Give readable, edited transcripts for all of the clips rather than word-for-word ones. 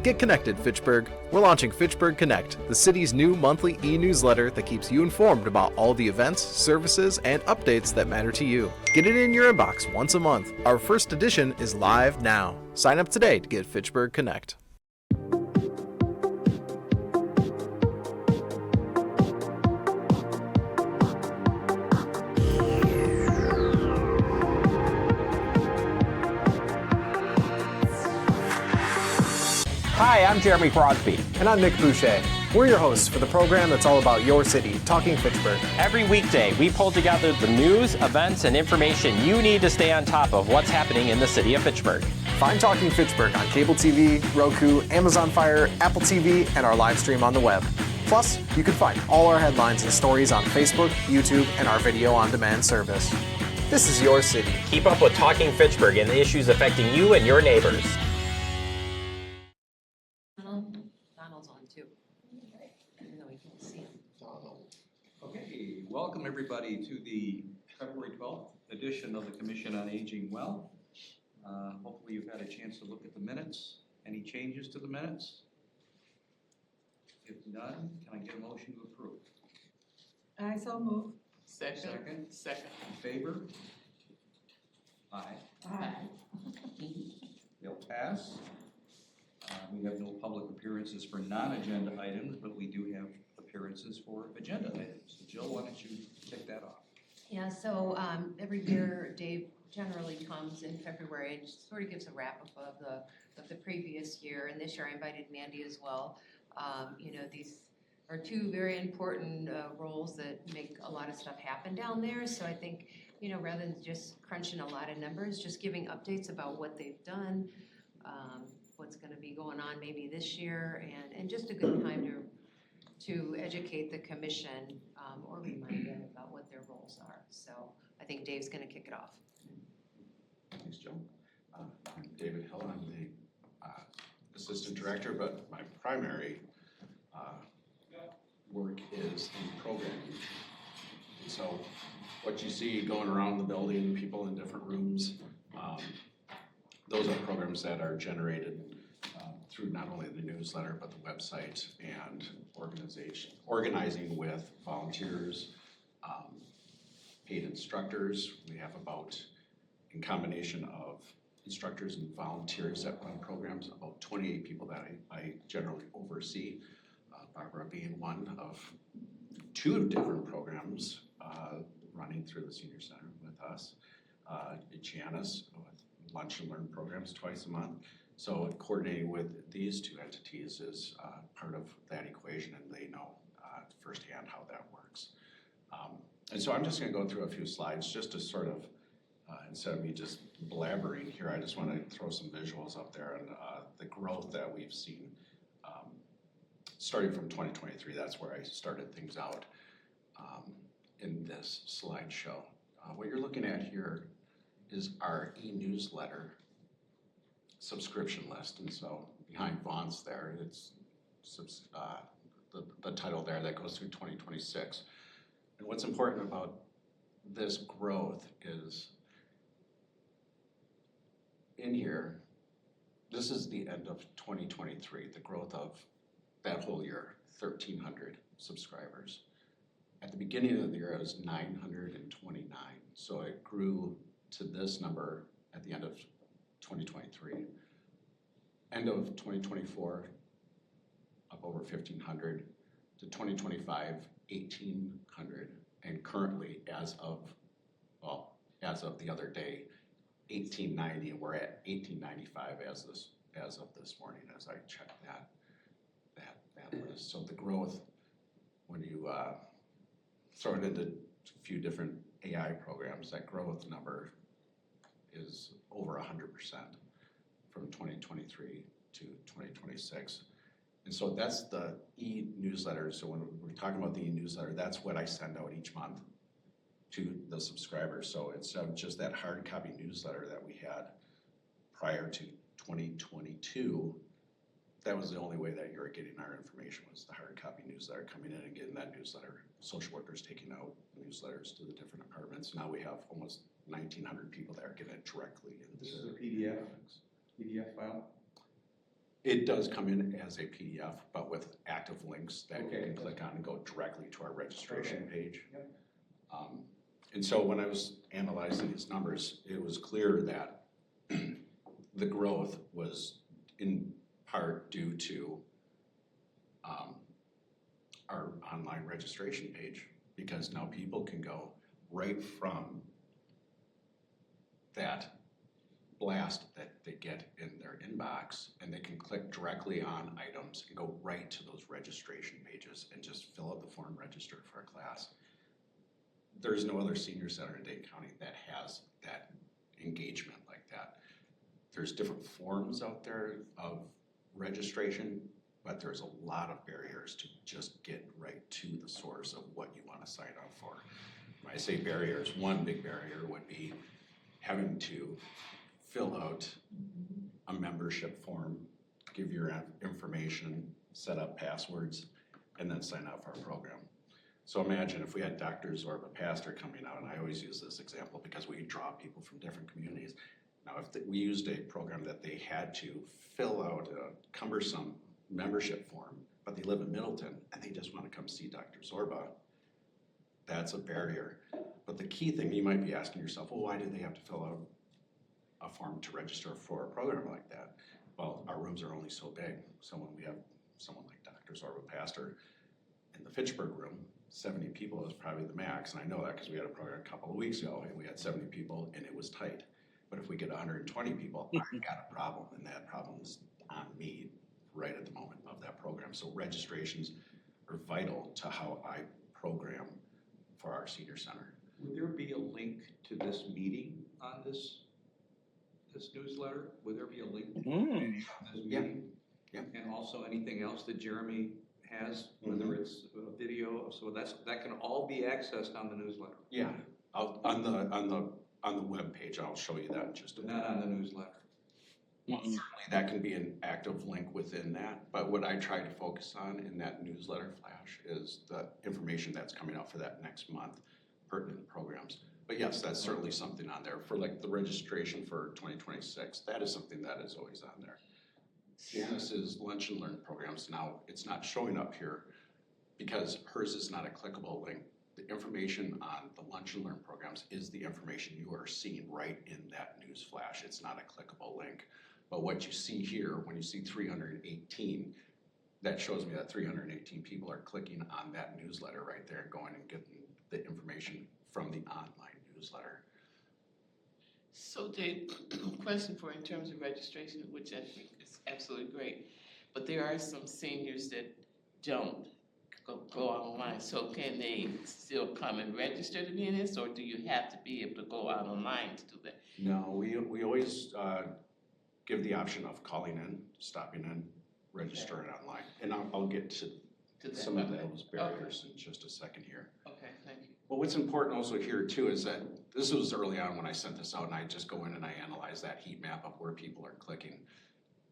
Get connected, Fitchburg. We're launching Fitchburg Connect, the city's new monthly e-newsletter that keeps you informed about all the events, services, and updates that matter to you. Get it in your inbox once a month. Our first edition is live now. Sign up today to get Fitchburg Connect. Hi, I'm Jeremy Crosby. And I'm Nick Boucher. We're your hosts for the program that's all about your city, Talking Fitchburg. Every weekday, we pull together the news, events, and information you need to stay on top of what's happening in the city of Fitchburg. Find Talking Fitchburg on cable TV, Roku, Amazon Fire, Apple TV, and our live stream on the web. Plus, you can find all our headlines and stories on Facebook, YouTube, and our video on demand service. This is your city. Keep up with Talking Fitchburg and the issues affecting you and your neighbors. Donald's on too, even though we can't see him. Okay, welcome everybody to the February 12th edition of the Commission on Aging Well. Hopefully you've had a chance to look at the minutes. Any changes to the minutes? If none, can I get a motion to approve? I so move. Second. In favor? Aye. Aye. They'll pass. We have no public appearances for non-agenda items, but we do have appearances for agenda items. So Jill, why don't you kick that off? Yeah, so every year Dave generally comes in February and sort of gives a wrap-up of the previous year, and this year I invited Mandy as well. These are two very important roles that make a lot of stuff happen down there, so I think, rather than just crunching a lot of numbers, just giving updates about what they've done, what's going to be going on maybe this year, and just a good time to educate the commission or remind them about what their roles are. So I think Dave's going to kick it off. Thanks, Joe. I'm David Hill. I'm the assistant director, but my primary work is in programming. And so what you see going around the building, people in different rooms, those are programs that are generated through not only the newsletter, but the website and organizing with volunteers, paid instructors. We have about, in combination of instructors and volunteers that run programs, about 28 people that I generally oversee. Barbara being one of two different programs running through the senior center with us. Janice with lunch and learn programs twice a month. So coordinating with these two entities is part of that equation, and they know firsthand how that works. And so I'm just going to go through a few slides just to sort of, instead of me just blabbering here, I just want to throw some visuals up there and the growth that we've seen. Starting from 2023, that's where I started things out in this slideshow. What you're looking at here is our e-newsletter subscription list, and so behind Vaughn's there, it's the title there that goes through 2026. And what's important about this growth is in here, this is the end of 2023, the growth of that whole year, 1,300 subscribers. At the beginning of the year, it was 929. So it grew to this number at the end of 2023. End of 2024, up over 1,500. To 2025, 1,800. And currently, as of the other day, 1,890, and we're at 1,895 as of this morning, as I checked that list. So the growth, when you throw it into a few different AI programs, that growth number is over 100% from 2023 to 2026. And so that's the e-newsletter. So when we're talking about the e-newsletter, that's what I send out each month to the subscribers. So instead of just that hard copy newsletter that we had prior to 2022, that was the only way that you were getting our information, was the hard copy newsletter, coming in and getting that newsletter. Social workers taking out newsletters to the different departments. Now we have almost 1,900 people that are getting it directly. This is a PDF file? It does come in as a PDF, but with active links that you Okay. can click on and go directly to our registration Okay. page. Yep. And so when I was analyzing these numbers, it was clear that the growth was in part due to our online registration page, because now people can go right from that blast that they get in their inbox, and they can click directly on items and go right to those registration pages and just fill out the form, register for a class. There's no other senior center in Dane County that has that engagement like that. There's different forms out there of registration, but there's a lot of barriers to just get right to the source of what you want to sign up for. When I say barriers, one big barrier would be having to fill out a membership form, give your information, set up passwords, and then sign up for our program. So imagine if we had doctors or a pastor coming out, and I always use this example because we draw people from different communities. Now, if we used a program that they had to fill out a cumbersome membership form, but they live in Middleton and they just want to come see Dr. Zorba, that's a barrier. But the key thing, you might be asking yourself, well, why do they have to fill out a form to register for a program like that? Well, our rooms are only so big. So when we have someone like Dr. Zorba, pastor, in the Fitchburg room, 70 people is probably the max, and I know that because we had a program a couple of weeks ago and we had 70 people and it was tight. But if we get 120 people, I got a problem, and that problem is on me right at the moment of that program. So registrations are vital to how I program for our senior center. Would there be a link to this meeting on this newsletter? Would there be a link to this Yeah. meeting? Yeah. And also anything else that Jeremy has, whether it's a video, so that can all be accessed on the newsletter, Yeah, on the web page, I'll show you that in just a but minute. not on the newsletter. Certainly, that can be an active link within that, but what I try to focus on in that newsletter flash is the information that's coming out for that next month, pertinent programs. But yes, that's certainly something on there. For like the registration for 2026, that is something that is always on there. Janice's Lunch and Learn programs, now it's not showing up here because hers is not a clickable link. The information on the Lunch and Learn programs is the information you are seeing right in that news flash. It's not a clickable link. But what you see here, when you see 318, that shows me that 318 people are clicking on that newsletter right there and going and getting the information from the online newsletter. So Dave, question for you in terms of registration, which I think is absolutely great, but there are some seniors that don't go online, so can they still come and register to be in this, or do you have to be able to go out online to do that? No, we always give the option of calling in, stopping in, registering online. And I'll get to that? some of Okay. those barriers in just a second here. Okay, thank you. Well, what's important also here too is that this was early on when I sent this out, and I just go in and I analyze that heat map of where people are clicking.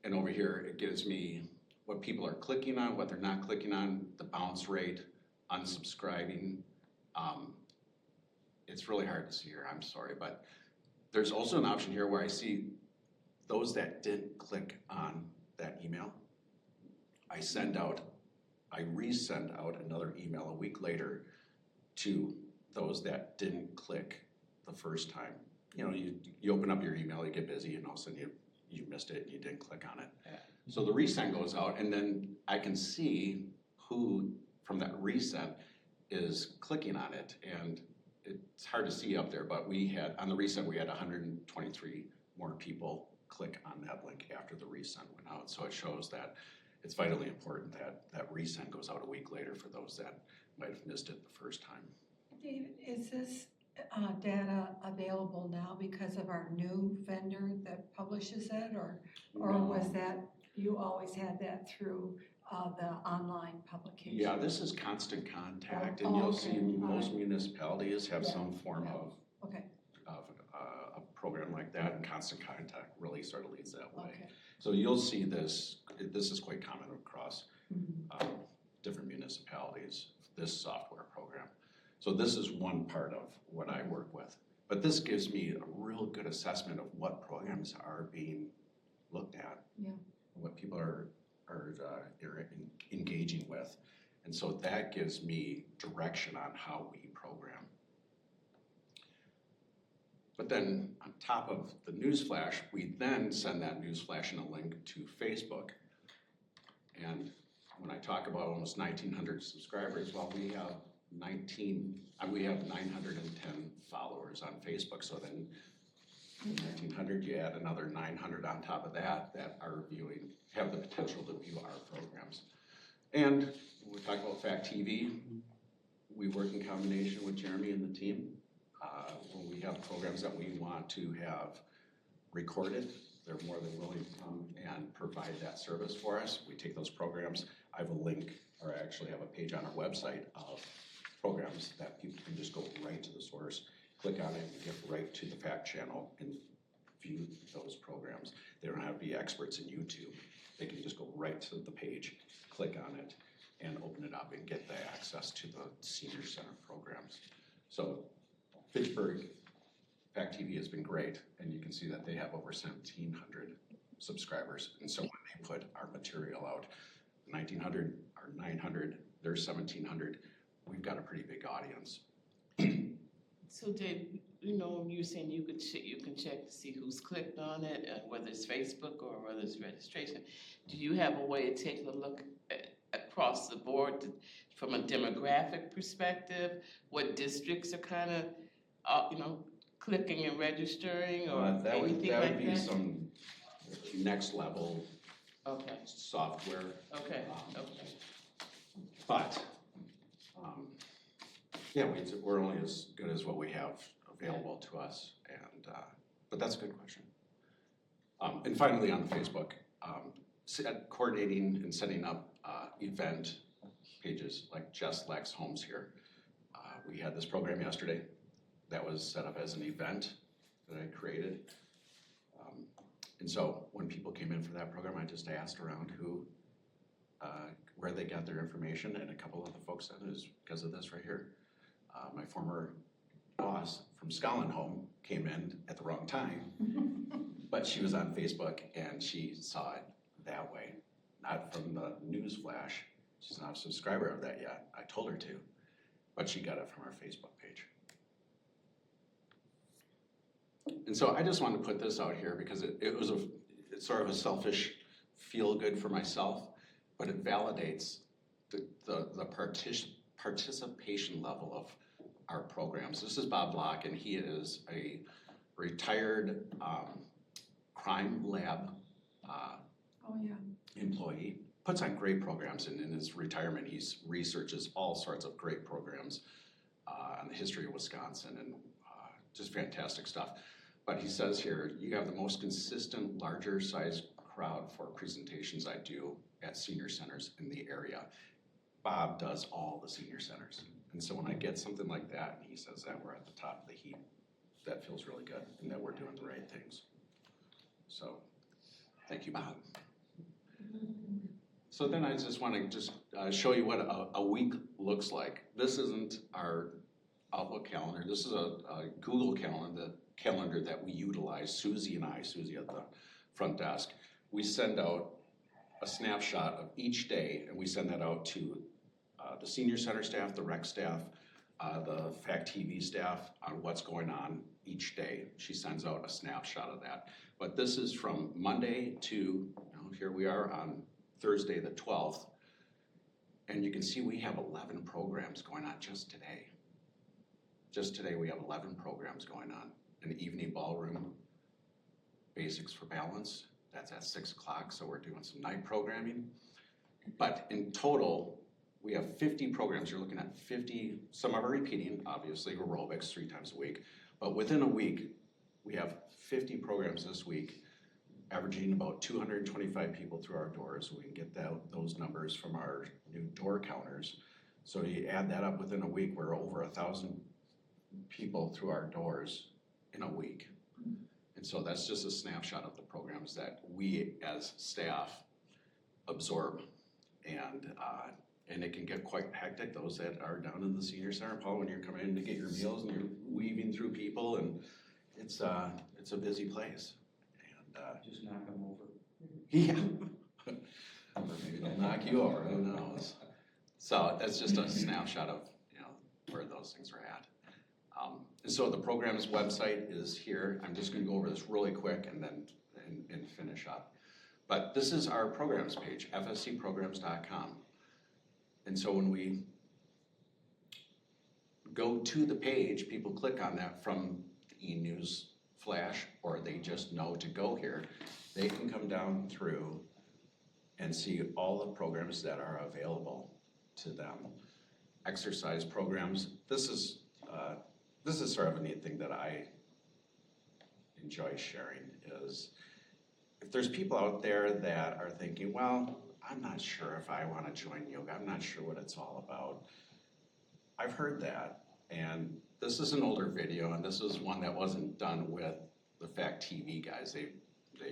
And over here, it gives me what people are clicking on, what they're not clicking on, the bounce rate, unsubscribing. It's really hard to see here, I'm sorry, but there's also an option here where I see those that didn't click on that email. I resend out another email a week later to those that didn't click the first time. You know, you open up your email, you get busy, and all of a sudden you missed it and you didn't click on it. Yeah. So the resend goes out, and then I can see who from that resend is clicking on it. And it's hard to see up there, but on the resend, we had 123 more people click on that link after the resend went out. So it shows that it's vitally important that that resend goes out a week later for those that might have missed it the first time. David, is this data available now because of our new vendor that publishes it, or No. was that, you always had that through the online publication? Yeah, this is Constant Contact, and Oh, you'll okay. see most Alright. municipalities have Yeah. some form of Okay, a program like that, and Constant Contact really sort of leads that way. okay. So you'll see this is quite common across Mhm. different municipalities, this software program. So this is one part of what I work with. But this gives me a real good assessment of what programs are being looked at. Yeah. what people are engaging with. And so that gives me direction on how we program. But then on top of the newsflash, we then send that newsflash in a link to Facebook. And when I talk about almost 1,900 subscribers, well, we have 910 followers on Facebook. So then 1,900, you add another 900 on top of that are have the potential to view our programs. And when we talk about FACTv, we work in combination with Jeremy and the team. When we have programs that we want to have recorded, they're more than willing to come and provide that service for us. We take those programs. I have a link, or I actually have a page on our website of programs that people can just go right to the source, click on it, and get right to the FACT channel and view those programs. They don't have to be experts in YouTube. They can just go right to the page, click on it, and open it up and get the access to the Senior Center programs. So Fitchburg FACTv has been great, and you can see that they have over 1,700 subscribers. And so when they put our material out, 1,900 or 900, there's 1,700. We've got a pretty big audience. So Dave, you're saying you can check to see who's clicked on it, whether it's Facebook or whether it's registration. Do you have a way of taking a look across the board from a demographic perspective? What districts are kind of, clicking and registering or anything like that? That would be some next level software. Okay. But yeah, we're only as good as what we have available to us, and but that's a good question. And finally, on Facebook, coordinating and setting up event pages like Just Lex Homes here. We had this program yesterday that was set up as an event that I created. And so when people came in for that program, I just asked around where they got their information, and a couple of the folks said it was because of this right here. My former boss from Scotland Home came in at the wrong time, but she was on Facebook and she saw it that way, not from the news flash. She's not a subscriber of that yet. I told her to, but she got it from our Facebook page. And so I just wanted to put this out here because it's sort of a selfish feel good for myself, but it validates the participation level of our programs. This is Bob Block, and he is a retired crime lab employee. Puts on great programs, and in his retirement, he researches all sorts of great programs on the history of Wisconsin and just fantastic stuff. But he says here, you have the most consistent, larger size crowd for presentations I do at senior centers in the area. Bob does all the senior centers. And so when I get something like that, and he says that we're at the top of the heap, that feels really good and that we're doing the right things. So, thank you, Bob. So then I just want to show you what a week looks like. This isn't our Outlook calendar. This is a Google calendar that we utilize, Susie and I, Susie at the front desk. We send out a snapshot of each day, and we send that out to the senior center staff, the rec staff, the FACTv staff on what's going on each day. She sends out a snapshot of that. But this is from Monday to, here we are on Thursday the 12th, and you can see we have 11 programs going on just today. Just today we have 11 programs going on. An evening ballroom, Basics for Balance, that's at 6 o'clock, so we're doing some night programming. But in total, we have 50 programs. You're looking at 50, some are repeating, obviously, aerobics 3 times a week. But within a week, we have 50 programs this week, averaging about 225 people through our doors. We can get those numbers from our new door counters. So you add that up within a week, we're over 1,000 people through our doors in a week. And so that's just a snapshot of the programs that we as staff absorb. And it can get quite hectic. Those that are down in the senior center, Paul, when you're coming in to get your meals and you're weaving through people, and it's a busy place. And Just knock them over. yeah, Or maybe they'll knock you over, who knows? So that's just a snapshot of, where those things are at. And so the program's website is here. I'm just gonna go over this really quick and then and finish up. But this is our programs page, fscprograms.com. And so when we go to the page, people click on that from the e-news flash, or they just know to go here. They can come down through and see all the programs that are available to them. Exercise programs, this is sort of a neat thing that I enjoy sharing is, if there's people out there that are thinking, well, I'm not sure if I want to join yoga, I'm not sure what it's all about. I've heard that, and this is an older video, and this is one that wasn't done with the FACTv guys. They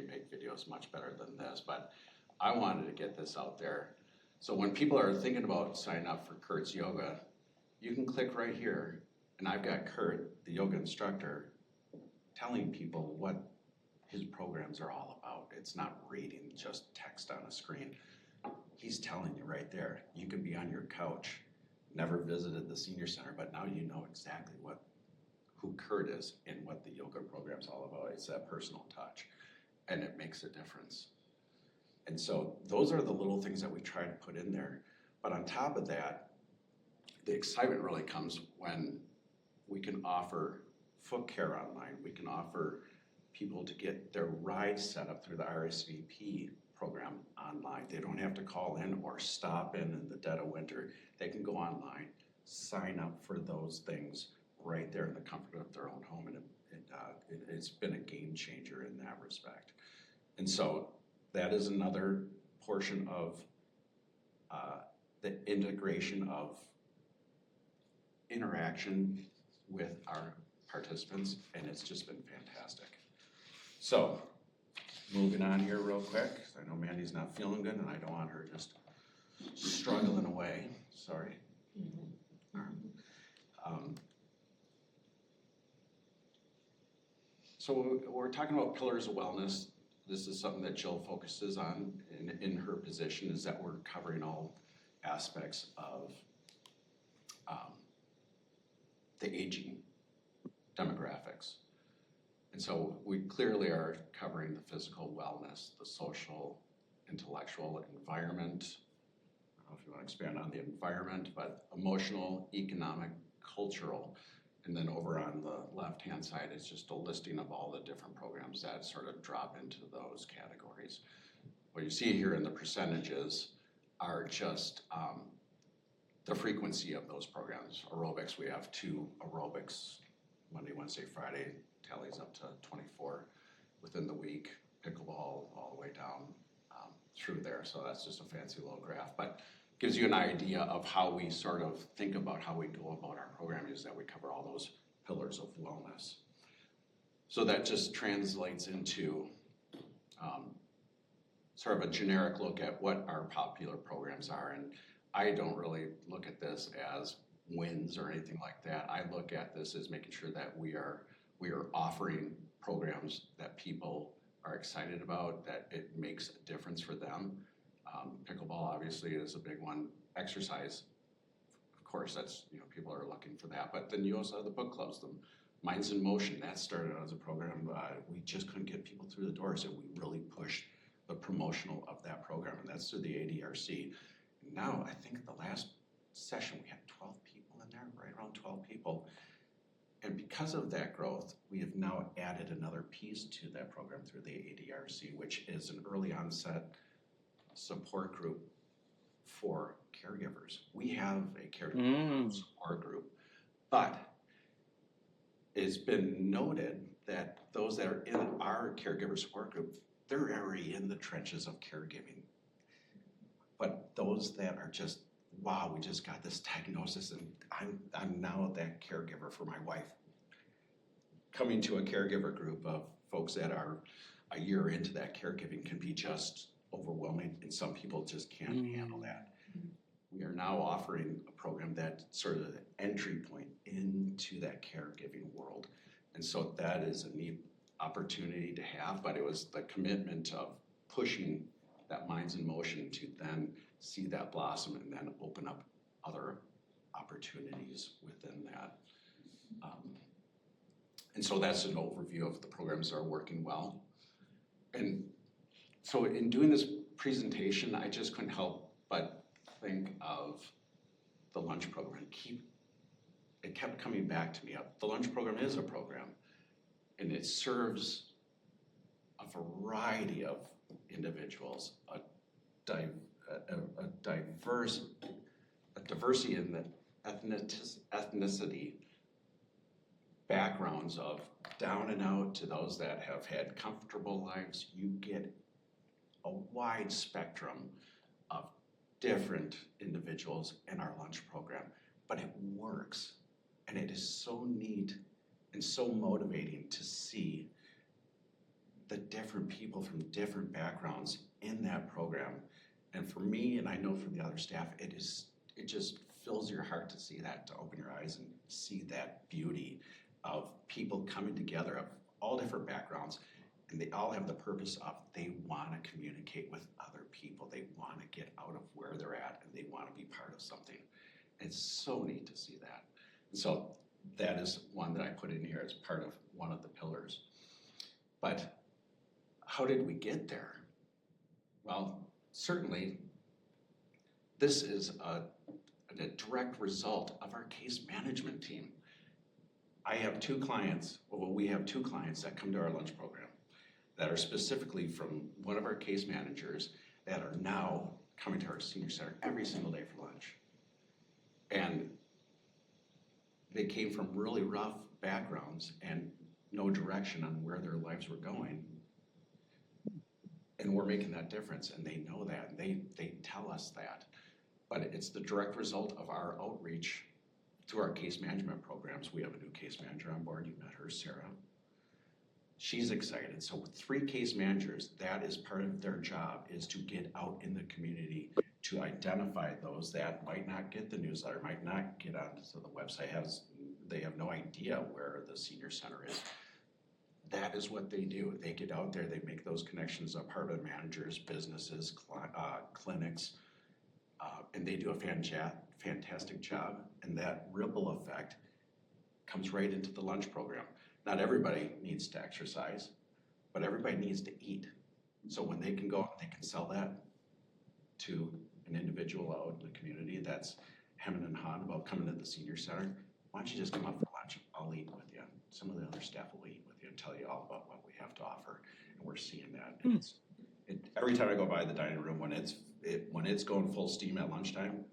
make videos much better than this, but I wanted to get this out there. So when people are thinking about signing up for Kurt's yoga, you can click right here, and I've got Kurt, the yoga instructor, telling people what his programs are all about. It's not reading just text on a screen. He's telling you right there. You can be on your couch, never visited the senior center, but now you know exactly who Kurt is and what the yoga program's all about. It's that personal touch, and it makes a difference. And so those are the little things that we try to put in there. But on top of that, the excitement really comes when we can offer foot care online. We can offer people to get their rides set up through the RSVP program online. They don't have to call in or stop in the dead of winter. They can go online, sign up for those things right there in the comfort of their own home. And it's been a game changer in that respect. And so that is another portion of the integration of interaction with our participants, and it's just been fantastic. So, moving on here real quick, 'cause I know Mandy's not feeling good and I don't want her just struggling away, sorry. So we're talking about pillars of wellness. This is something that Jill focuses on in her position, is that we're covering all aspects of the aging demographics. And so we clearly are covering the physical wellness, the social, intellectual, environment. I don't know if you want to expand on the environment, but emotional, economic, cultural. And then over on the left-hand side, it's just a listing of all the different programs that sort of drop into those categories. What you see here in the percentages are just the frequency of those programs. Aerobics, we have 2 aerobics, Monday, Wednesday, Friday, tallies up to 24 within the week. Pickleball all the way down through there, so that's just a fancy little graph. But gives you an idea of how we sort of think about how we go about our programming, is that we cover all those pillars of wellness. So that just translates into sort of a generic look at what our popular programs are. And I don't really look at this as wins or anything like that. I look at this as making sure that we are offering programs that people are excited about, that it makes a difference for them. Pickleball obviously is a big one. Exercise, of course, that's, people are looking for that. But then you also have the book clubs, the Minds in Motion. That started out as a program. We just couldn't get people through the door, so we really pushed the promotional of that program, and that's through the ADRC. Now, I think the last session we had 12 people in there, right around 12 people. And because of that growth, we have now added another piece to that program through the ADRC, which is an early onset support group for caregivers. We have a caregiver support group, but it's been noted that those that are in our caregiver support group, they're already in the trenches of caregiving. But those that are just, wow, we just got this diagnosis and I'm now that caregiver for my wife. Coming to a caregiver group of folks that are a year into that caregiving can be just overwhelming, and some people just can't handle that. We are now offering a program that sort of the entry point into that caregiving world. And so that is a neat opportunity to have, but it was the commitment of pushing that mind's in motion to then see that blossom and then open up other opportunities within that. And so that's an overview of the programs that are working well. And so in doing this presentation, I just couldn't help but think of the lunch program. It kept coming back to me. The lunch program is a program, and it serves a variety of individuals, a diversity in the ethnicity, backgrounds of down and out to those that have had comfortable lives. You get a wide spectrum of different individuals in our lunch program, but it works. And it is so neat and so motivating to see the different people from different backgrounds in that program. And for me, and I know for the other staff, it just fills your heart to see that, to open your eyes and see that beauty of people coming together of all different backgrounds, and they all have the purpose of they want to communicate with other people. They want to get out of where they're at, and they want to be part of something. It's so neat to see that. And so that is one that I put in here as part of one of the pillars. But how did we get there? Well, certainly this is a direct result of our case management team. I have two clients, well, we have two clients that come to our lunch program that are specifically from one of our case managers that are now coming to our senior center every single day for lunch. And they came from really rough backgrounds and no direction on where their lives were going. And we're making that difference, and they know that, and they tell us that. But it's the direct result of our outreach to our case management programs. We have a new case manager on board. You met her, Sarah. She's excited. So with 3 case managers, that is part of their job, is to get out in the community to identify those that might not get the newsletter, might not get onto the website, they have no idea where the senior center is. That is what they do. They get out there, they make those connections, apartment managers, businesses, clinics, and they do a fantastic job. And that ripple effect comes right into the lunch program. Not everybody needs to exercise, but everybody needs to eat. So when they can go out, they can sell that to an individual out in the community that's hemming and hawing about coming to the senior center. Why don't you just come up for lunch? I'll eat with you. Some of the other staff will eat with you and tell you all about what we have to offer. And we're seeing that. Every time I go by the dining room, when it's going full steam at lunchtime,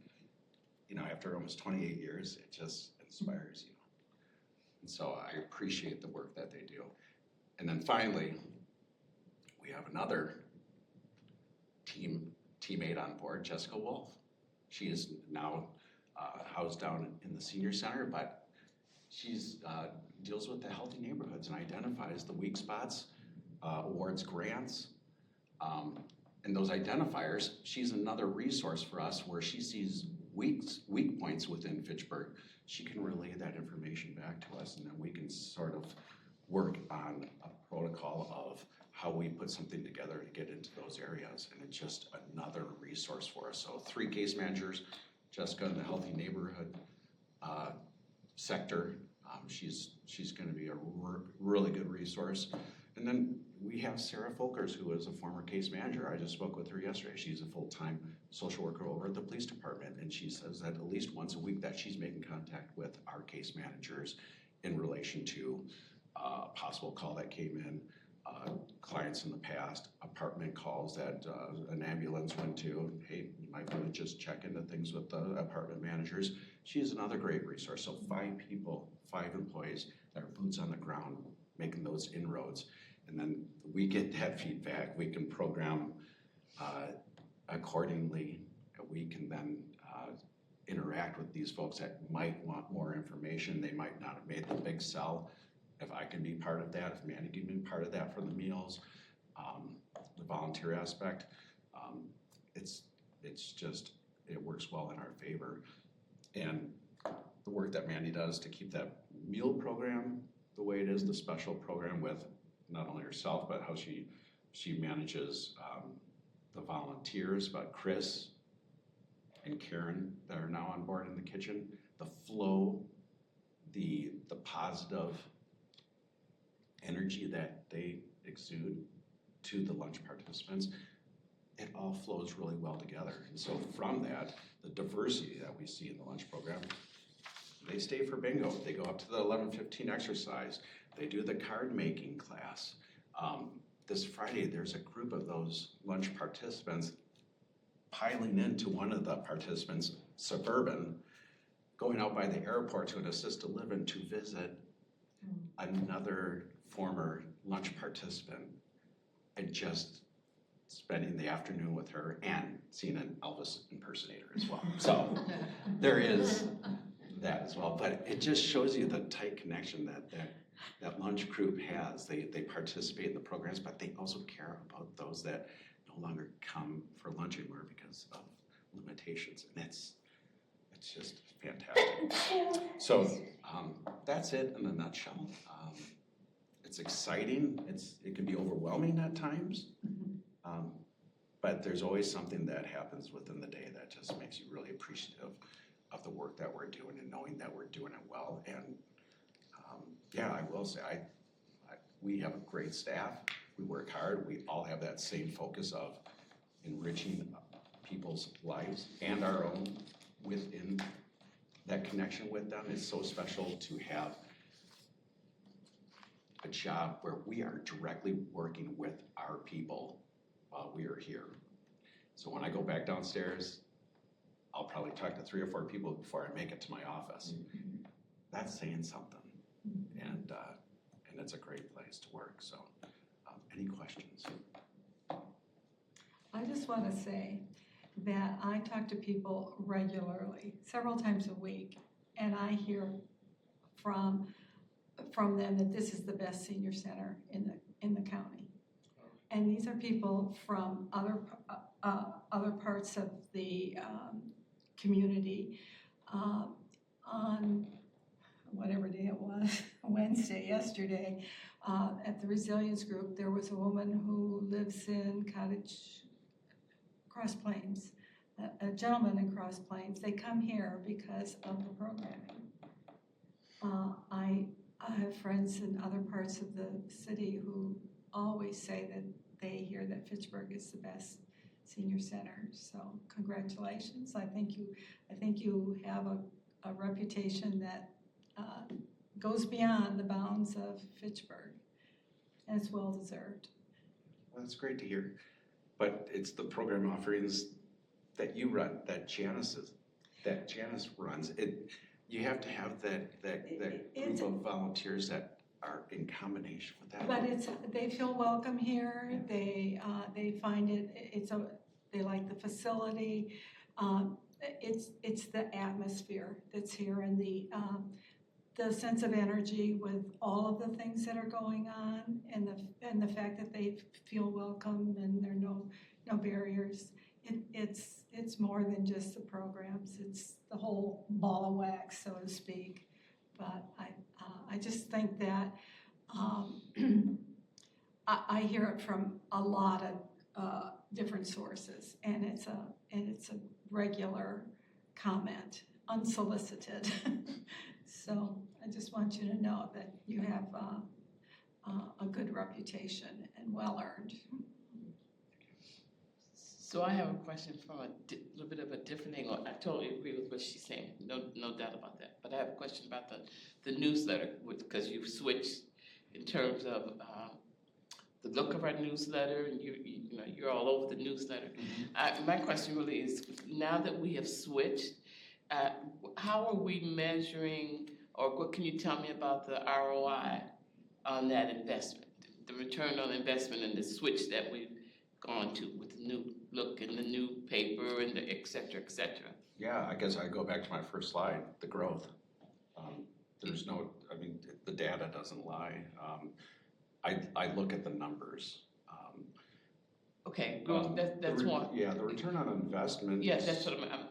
after almost 28 years, it just inspires you. And so I appreciate the work that they do. And then finally, we have another teammate on board, Jessica Wolf. She is now housed down in the senior center, but she's deals with the healthy neighborhoods and identifies the weak spots, awards grants, and those identifiers. She's another resource for us where she sees weak points within Fitchburg. She can relay that information back to us, and then we can sort of work on a protocol of how we put something together to get into those areas. And it's just another resource for us. So 3 case managers, Jessica in the healthy neighborhood sector. She's going to be a really good resource. And then we have Sarah Folkers, who is a former case manager. I just spoke with her yesterday. She's a full-time social worker over at the police department, and she says that at least once a week that she's making contact with our case managers in relation to a possible call that came in, clients in the past, apartment calls that an ambulance went to. Hey, you might want to just check into things with the apartment managers. She is another great resource. So 5 people, 5 employees that are boots on the ground making those inroads. And then we get that feedback. We can program accordingly. We can then interact with these folks that might want more information. They might not have made the big sell. If I can be part of that, if Mandy can be part of that for the meals, the volunteer aspect, it works well in our favor. And the work that Mandy does to keep that meal program the way it is, the special program with not only herself, but how she manages the volunteers, but Chris and Karen that are now on board in the kitchen, the flow, the positive energy that they exude to the lunch participants, it all flows really well together. And so from that, the diversity that we see in the lunch program, they stay for bingo. They go up to the 11:15 exercise. They do the card making class. This Friday, there's a group of those lunch participants piling into one of the participants, Suburban, going out by the airport to an assisted living to visit another former lunch participant and just spending the afternoon with her and seeing an Elvis impersonator as well. So there is that as well, but it just shows you the tight connection that lunch group has. They participate in the programs, but they also care about those that no longer come for lunch anymore because of limitations, and it's just fantastic. So that's it in a nutshell. It's exciting. It can be overwhelming at times, but there's always something that happens within the day that just makes you really appreciative of the work that we're doing and knowing that we're doing it well. And yeah, I will say, we have a great staff. We work hard. We all have that same focus of enriching people's lives and our own within that connection with them. It's so special to have a job where we are directly working with our people while we are here. So when I go back downstairs, I'll probably talk to 3 or 4 people before I make it to my office. That's saying something, and it's a great place to work. So, any questions? I just want to say that I talk to people regularly, several times a week, and I hear from them that this is the best senior center in the county. And these are people from other parts of the community. On whatever day it was, Wednesday, yesterday, at the Resilience Group, there was a woman who lives in Cross Plains, a gentleman in Cross Plains. They come here because of the programming. I have friends in other parts of the city who always say that they hear that Fitchburg is the best senior center. So congratulations. I think you have a reputation that goes beyond the bounds of Fitchburg, and it's well deserved. Well, that's great to hear. But it's the program offerings that you run, that Janice runs. You have to have that group of volunteers that are in combination with that. But they feel welcome here. They find they like the facility. It's the atmosphere that's here, and the sense of energy with all of the things that are going on, and the fact that they feel welcome and there are no barriers. It's more than just the programs. It's the whole ball of wax, so to speak. But I just think that I hear it from a lot of different sources, and it's a regular comment, unsolicited. So I just want you to know that you have a good reputation and well earned. So I have a question from a little bit of a different angle. I totally agree with what she's saying, no doubt about that. But I have a question about the newsletter, because you've switched in terms of the look of our newsletter, and you're all over the newsletter. My question really is, now that we have switched, how are we measuring, or what can you tell me about the ROI on that investment, the return on investment, and the switch that we've gone to with the new look and the new paper and the et cetera, et cetera? Yeah, I guess I go back to my first slide, the growth. The data doesn't lie. I look at the numbers. Okay, growth, that's one. Yeah, the return on investment. Yes, that's what I'm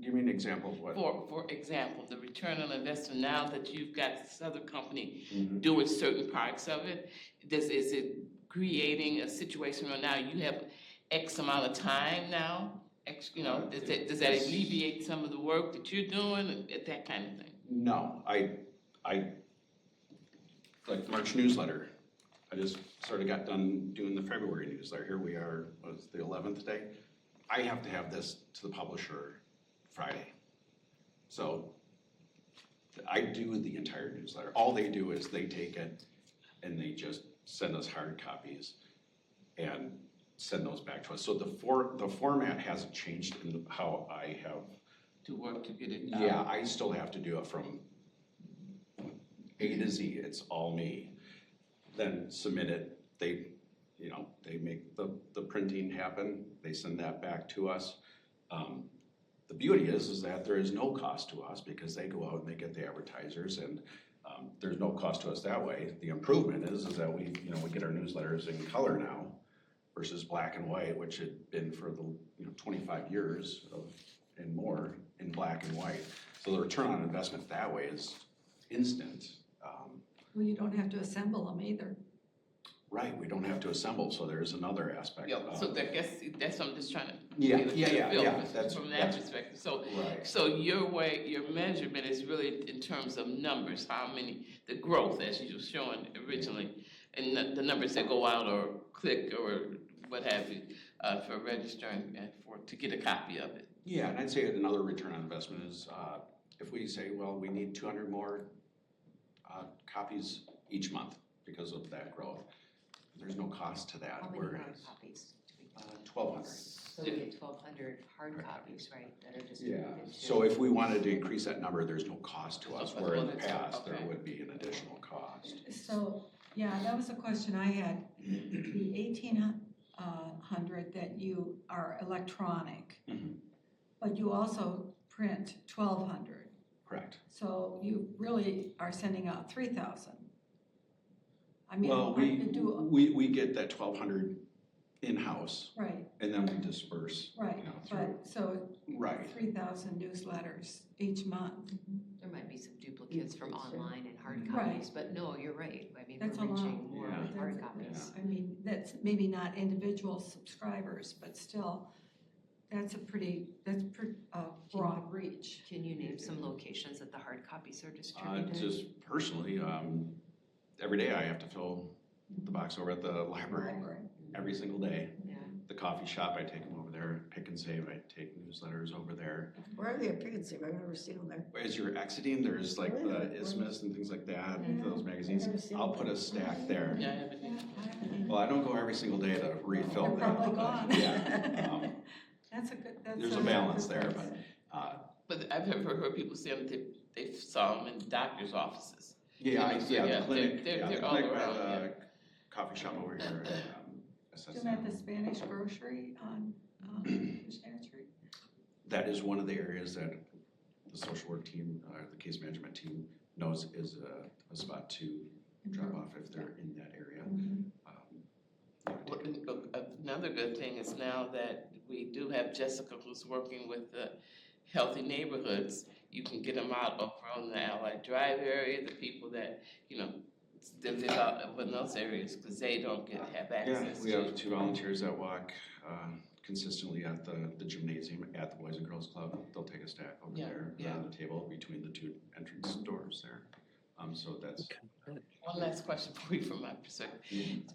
Give me an example of what? For example, the return on investment, now that you've got this other company doing certain parts of it, is it creating a situation where now you have X amount of time now? You know, does that alleviate some of the work that you're doing, and that kind of thing? No, I like the March newsletter. I just sort of got done doing the February newsletter. Here we are, what's the 11th day? I have to have this to the publisher Friday. So I do the entire newsletter. All they do is they take it and they just send us hard copies and send those back to us. So the format hasn't changed in how I have To work to get it out? Yeah, I still have to do it from A to Z, it's all me. Then submit it, they make the printing happen, they send that back to us. The beauty is that there is no cost to us because they go out and they get the advertisers and there's no cost to us that way. The improvement is that we get our newsletters in color now versus black and white, which had been for the 25 years and more in black and white. So the return on investment that way is instant. Well, you don't have to assemble them either. Right, we don't have to assemble, so there's another aspect. Yeah, so I guess that's what I'm just trying to Yeah, get a yeah, feel yeah, for that's- from that that's- perspective. So, Right. so your measurement is really in terms of numbers, how many, the growth as you were showing originally, and the numbers that go out or click or what have you, for registering and to get a copy of it. Yeah, and I'd say another return on investment is if we say, well, we need 200 more copies each month because of that growth. There's no cost to that. How many hard copies do we get? 1,200. So we get 1,200 hard copies, right, that are distributed to. So if we wanted to increase that number, there's no cost to us, Okay. where in the Well, that's- past, there okay. would be an additional cost. So, yeah, that was a question I had. The 1,800 that you are electronic, Mhm. but you also print 1,200. Correct. So you really are sending out 3,000. I mean, Well, I could do, we get that 1,200 in-house, right, and then we disperse. right, through. but, so Right. 3,000 newsletters each month. There might be some duplicates from online and hard Right. copies, but no, you're right. I mean, That's we're a lot. reaching more Yeah. with hard That's- copies. I mean, that's maybe not individual subscribers, but still, that's broad reach. Can you name some locations that the hard copies are distributed? Just personally, every day I have to fill the box over at the library, every single day. Yeah. The coffee shop, I take them over there. Pick and Save, I take newsletters over there. Where are they at Pick and Save? I've never seen them there. As you're exiting, there's like the Isthmus and things like that, those magazines. I'll put a stack there. Yeah, I haven't. Well, I don't go every single day to refill They're that. probably gone. Yeah. That's a good, that's. There's a balance there, but, But I've heard people say that they saw them in doctor's offices. yeah, So, the yeah, clinic, they're the all clinic, around, coffee shop over here. Isn't that the Spanish grocery on Missionary Street? That is one of the areas that the social work team, the case management team knows is a spot to drop off if they're in that area. Another good thing is now that we do have Jessica who's working with the Healthy Neighborhoods, you can get them out over on the Allied Drive area, the people that, that live out over in those areas, because they don't have access to. We have 2 volunteers that walk consistently at the gymnasium at the Boys and Girls Club. They'll take a stack over there around the table between the 2 entrance doors there. So that's. One last question for you from my perspective.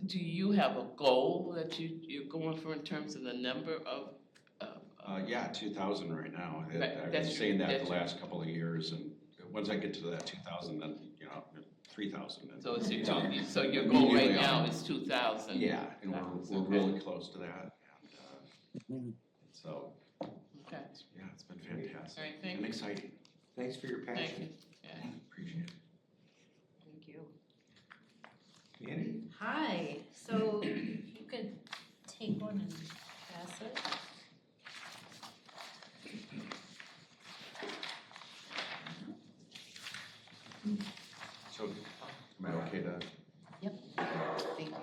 Do you have a goal that you're going for in terms of the number of? 2,000 right now. Right, I've been that's saying your- that that's the your- last couple of years, and once I get to that 2,000, then 3,000. So it's so your goal right now is 2,000? Yeah, and we're really close to that. And, so Okay, yeah, it's been fantastic all right, thank and you. exciting. Thanks for your Thank passion. you. Yeah. Appreciate it. Thank you. Andy? Hi, so you could take one and pass it. So am I okay to? Yep. Thank you.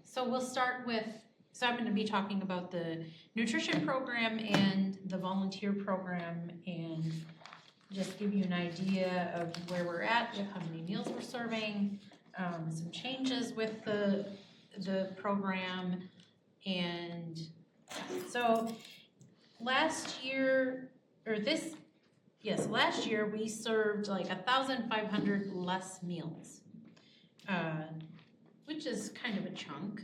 So we'll start with, so I'm gonna be talking about the nutrition program and the volunteer program and just give you an idea of where we're at, how many meals we're serving, some changes with the program. And so last year we served like 1,500 less meals, which is kind of a chunk.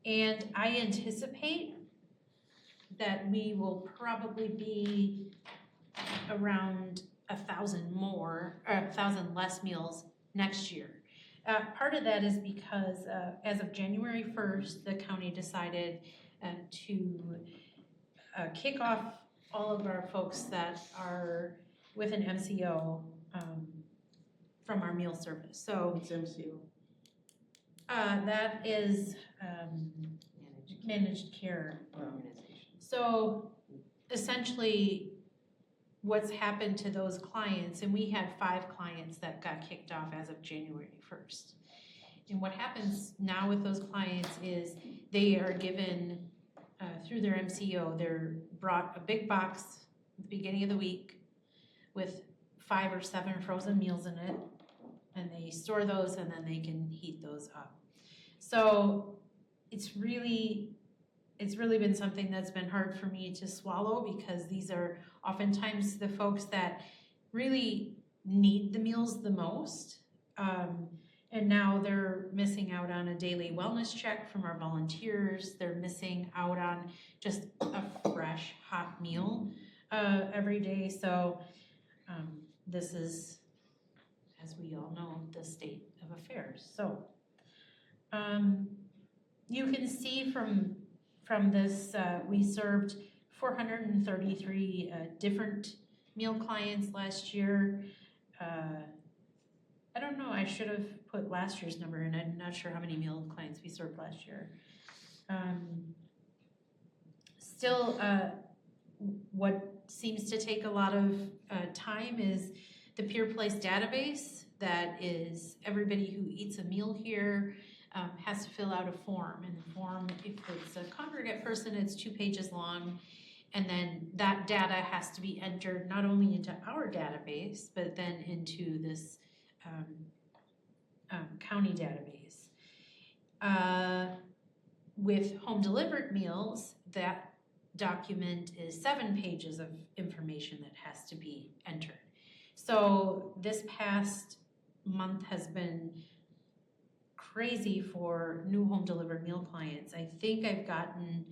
And I anticipate that we will probably be around 1,000 less meals next year. Part of that is because as of January 1st, the county decided to kick off all of our folks that are with an MCO from our meal service. So What's MCO? that is managed care. So essentially, what's happened to those clients, and we had 5 clients that got kicked off as of January 1st. And what happens now with those clients is they are given, through their MCO, they're brought a big box at the beginning of the week with 5 or 7 frozen meals in it, and they store those and then they can heat those up. So it's really been something that's been hard for me to swallow, because these are oftentimes the folks that really need the meals the most. And now they're missing out on a daily wellness check from our volunteers. They're missing out on just a fresh, hot meal every day. So this is, as we all know, the state of affairs. So you can see from this, we served 433 different meal clients last year. I don't know, I should have put last year's number in. I'm not sure how many meal clients we served last year. Still, what seems to take a lot of time is the Peer Place database. That is, everybody who eats a meal here has to fill out a form. And the form, if it's a congregate person, it's 2 pages long. And then that data has to be entered not only into our database, but then into this county database. With home delivered meals, that document is 7 pages of information that has to be entered. So this past month has been crazy for new home delivered meal clients. I think I've gotten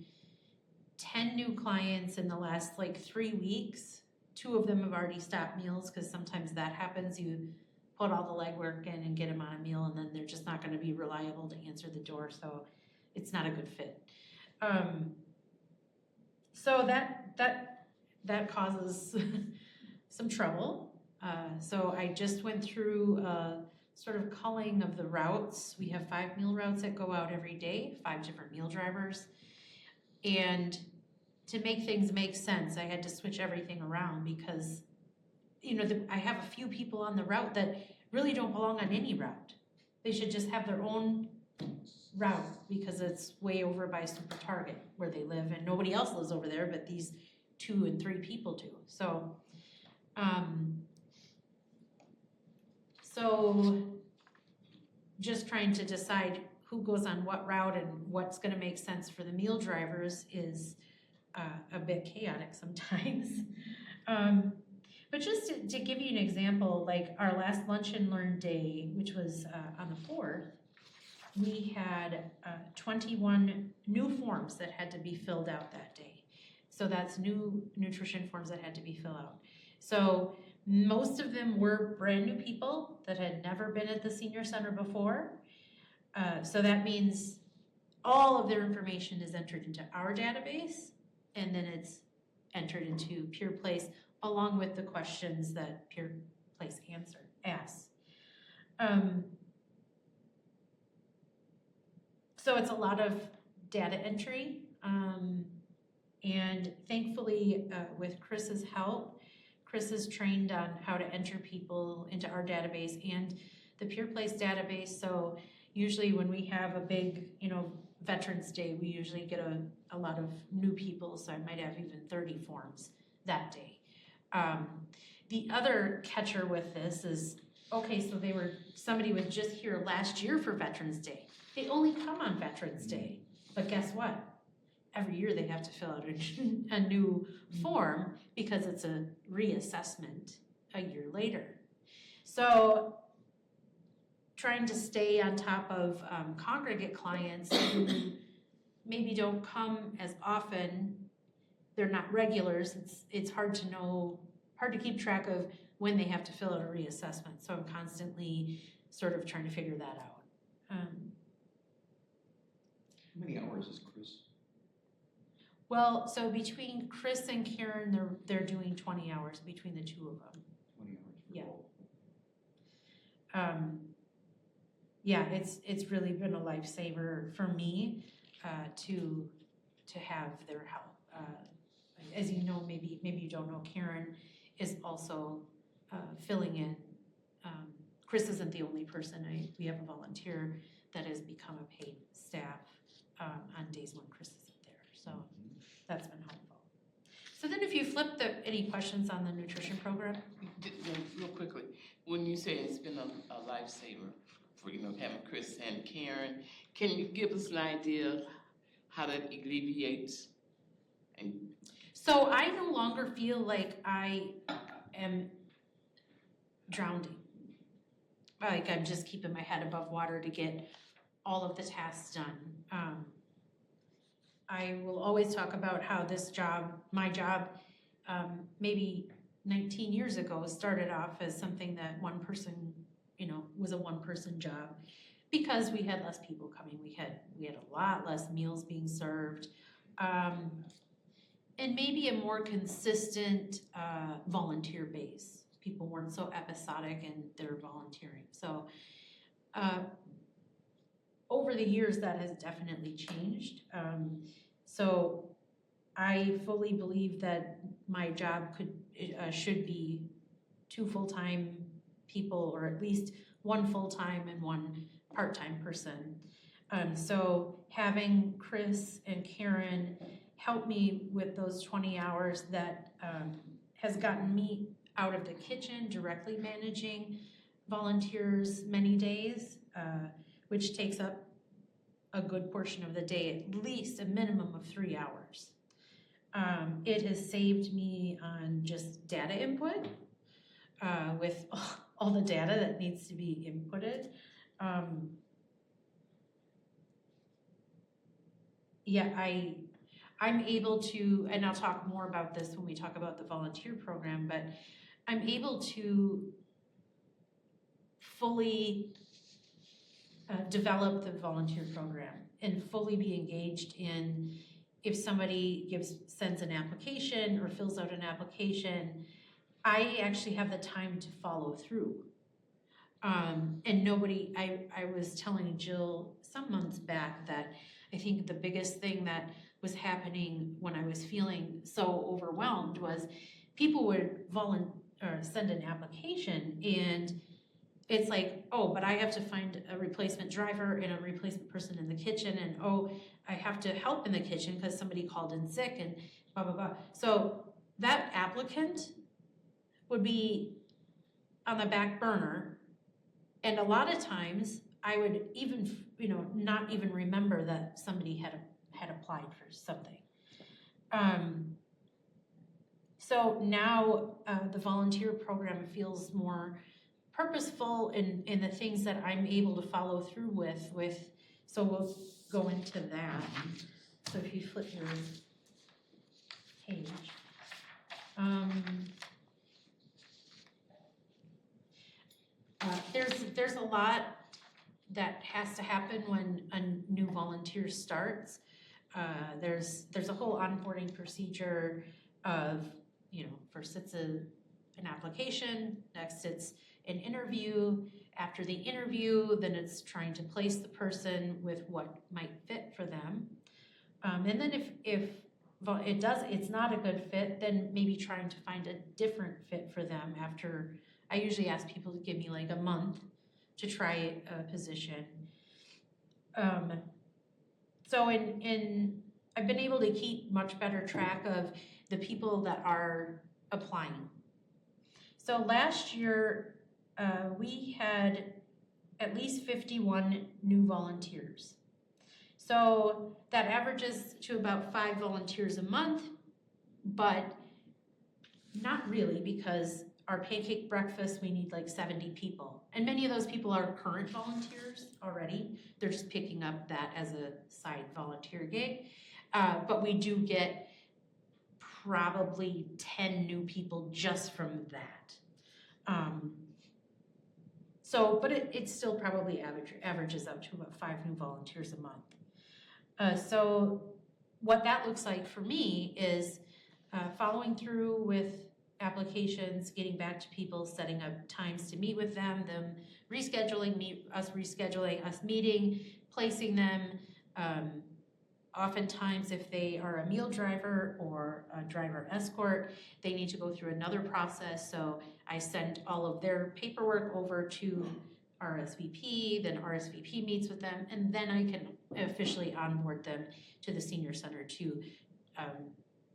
10 new clients in the last like 3 weeks. 2 of them have already stopped meals, because sometimes that happens. You put all the legwork in and get them on a meal, and then they're just not going to be reliable to answer the door, so it's not a good fit. So that causes some trouble. So I just went through sort of culling of the routes. We have 5 meal routes that go out every day, 5 different meal drivers. And to make things make sense, I had to switch everything around, because I have a few people on the route that really don't belong on any route. They should just have their own route, because it's way over by Super Target where they live, and nobody else lives over there, but these 2 and 3 people do. So just trying to decide who goes on what route and what's going to make sense for the meal drivers is a bit chaotic sometimes. But just to give you an example, like our last Lunch and Learn day, which was on the 4th, we had 21 new forms that had to be filled out that day. So that's new nutrition forms that had to be filled out. So most of them were brand new people that had never been at the senior center before. So that means all of their information is entered into our database, and then it's entered into Peer Place along with the questions that Peer Place asks. So it's a lot of data entry, and thankfully with Chris's help, Chris is trained on how to enter people into our database and the Peer Place database. So usually when we have a big, Veterans Day, we usually get a lot of new people, so I might have even 30 forms that day. The other catcher with this is, okay, so somebody was just here last year for Veterans Day. They only come on Veterans Day, but guess what? Every year they have to fill out a new form because it's a reassessment a year later. So trying to stay on top of congregate clients who maybe don't come as often, they're not regulars, it's hard to know, hard to keep track of when they have to fill out a reassessment. So I'm constantly sort of trying to figure that out. How many hours is Chris? Well, so between Chris and Karen, they're doing 20 hours between the two of them. 20 hours for Yeah. both. Yeah, it's really been a lifesaver for me to have their help. As you know, maybe you don't know, Karen is also filling in. Chris isn't the only person. We have a volunteer that has become a paid staff on days when Chris isn't there. So that's been helpful. So then if you flip any questions on the nutrition program? Real quickly, when you say it's been a lifesaver for, having Chris and Karen, can you give us an idea how that alleviates? So I no longer feel like I am drowning. Like I'm just keeping my head above water to get all of the tasks done. I will always talk about how this job, my job, maybe 19 years ago started off as something that one person, was a one-person job because we had less people coming. We had a lot less meals being served, and maybe a more consistent volunteer base. People weren't so episodic in their volunteering. So over the years, that has definitely changed. So I fully believe that my job should be 2 full-time people, or at least 1 full-time and 1 part-time person. So having Chris and Karen help me with those 20 hours that has gotten me out of the kitchen, directly managing volunteers many days, which takes up a good portion of the day, at least a minimum of 3 hours. It has saved me on just data input with all the data that needs to be inputted. I'm able to, and I'll talk more about this when we talk about the volunteer program, but I'm able to fully develop the volunteer program and fully be engaged in if somebody sends an application or fills out an application, I actually have the time to follow through. And I was telling Jill some months back that I think the biggest thing that was happening when I was feeling so overwhelmed was people would send an application and it's like, oh, but I have to find a replacement driver and a replacement person in the kitchen, and oh, I have to help in the kitchen because somebody called in sick and blah, blah, blah. So that applicant would be on the back burner, and a lot of times I would even, not even remember that somebody had applied for something. So now the volunteer program feels more purposeful in the things that I'm able to follow through with. So we'll go into that. So if you flip your page. There's a lot that has to happen when a new volunteer starts. There's a whole onboarding procedure of, first it's an application, next it's an interview. After the interview, then it's trying to place the person with what might fit for them. And then if it's not a good fit, then maybe trying to find a different fit for them after. I usually ask people to give me like a month to try a position. So I've been able to keep much better track of the people that are applying So last year, we had at least 51 new volunteers. So that averages to about 5 volunteers a month, but not really, because our pancake breakfast, we need like 70 people. And many of those people are current volunteers already. They're just picking up that as a side volunteer gig. But we do get probably 10 new people just from that. But it still probably averages up to about 5 new volunteers a month. So what that looks like for me is following through with applications, getting back to people, setting up times to meet with them rescheduling, us meeting, placing them. Oftentimes, if they are a meal driver or a driver escort, they need to go through another process. So I send all of their paperwork over to RSVP, then RSVP meets with them, and then I can officially onboard them to the senior center to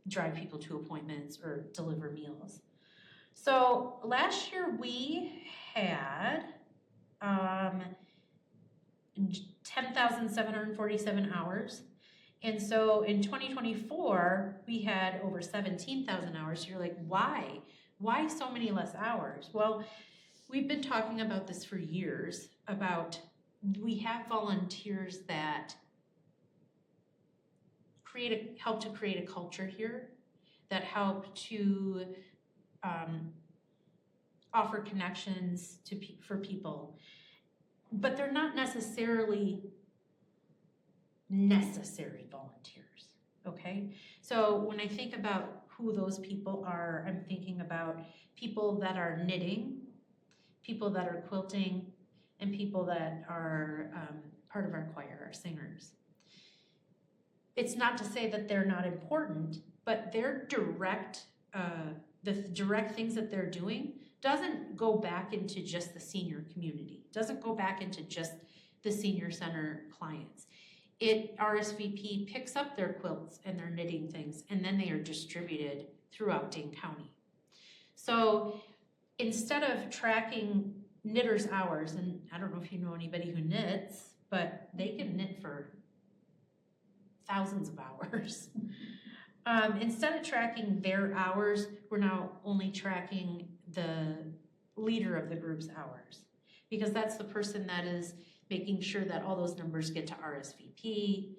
drive people to appointments or deliver meals. So last year we had 10,747 hours. And so in 2024, we had over 17,000 hours. So you're like, why? Why so many less hours? Well, we've been talking about this for years, about we have volunteers that help to create a culture here, that help to offer connections for people, but they're not necessarily necessary volunteers, okay? So when I think about who those people are, I'm thinking about people that are knitting, people that are quilting, and people that are part of our choir, our singers. It's not to say that they're not important, but their the direct things that they're doing doesn't go back into just the senior community, doesn't go back into just the senior center clients. RSVP picks up their quilts and their knitting things, and then they are distributed throughout Dane County. So instead of tracking knitters' hours, and I don't know if you know anybody who knits, but they can knit for thousands of hours. Instead of tracking their hours, we're now only tracking the leader of the group's hours, because that's the person that is making sure that all those numbers get to RSVP.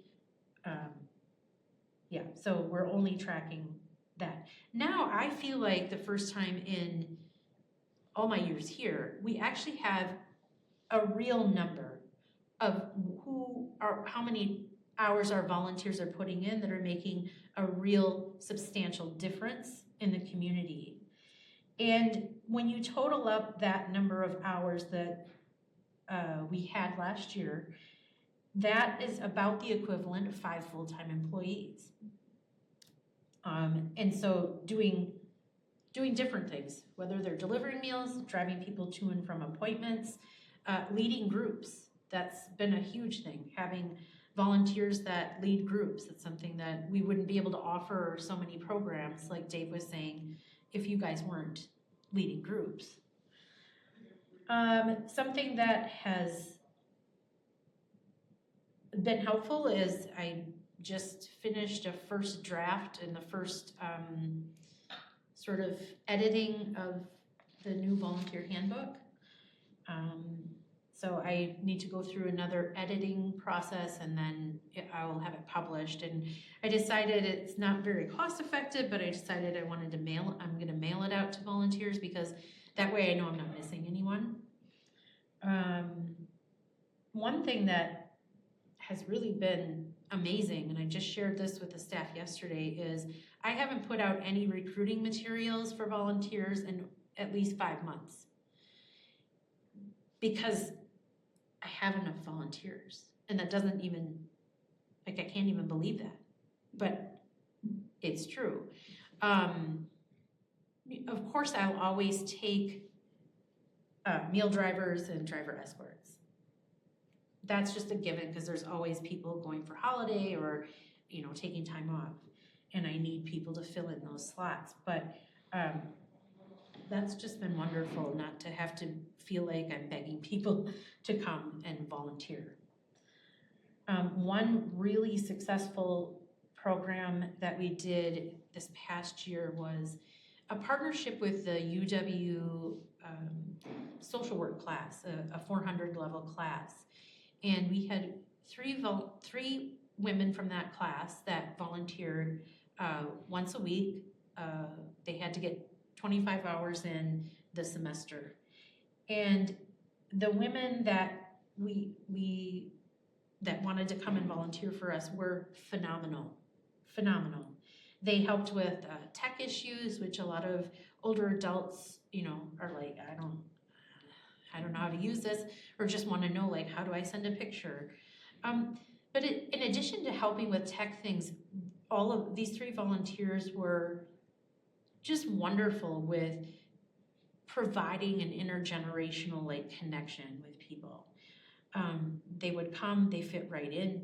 So we're only tracking that. Now I feel like the first time in all my years here, we actually have a real number of how many hours our volunteers are putting in that are making a real substantial difference in the community. And when you total up that number of hours that we had last year, that is about the equivalent of 5 full-time employees. And so doing different things, whether they're delivering meals, driving people to and from appointments, leading groups. That's been a huge thing, having volunteers that lead groups. It's something that we wouldn't be able to offer so many programs, like Dave was saying, if you guys weren't leading groups. Something that has been helpful is I just finished a first draft and the first sort of editing of the new volunteer handbook. So I need to go through another editing process, and then I will have it published. And I decided it's not very cost effective, but I decided I'm gonna mail it out to volunteers, because that way I know I'm not missing anyone. One thing that has really been amazing, and I just shared this with the staff yesterday, is I haven't put out any recruiting materials for volunteers in at least 5 months, because I have enough volunteers. And that doesn't even, I can't even believe that, but it's true. Of course, I'll always take meal drivers and driver escorts. That's just a given, because there's always people going for holiday or, taking time off. And I need people to fill in those slots. But that's just been wonderful, not to have to feel like I'm begging people to come and volunteer. One really successful program that we did this past year was a partnership with the UW social work class, a 400 level class. And we had three women from that class that volunteered once a week. They had to get 25 hours in the semester. And the women that that wanted to come and volunteer for us were phenomenal. They helped with tech issues, which a lot of older adults, you know, are like, I don't know how to use this, or just want to know, like, how do I send a picture? But in addition to helping with tech things, all of these three volunteers were just wonderful with providing an intergenerational like connection with people. They would come, they fit right in,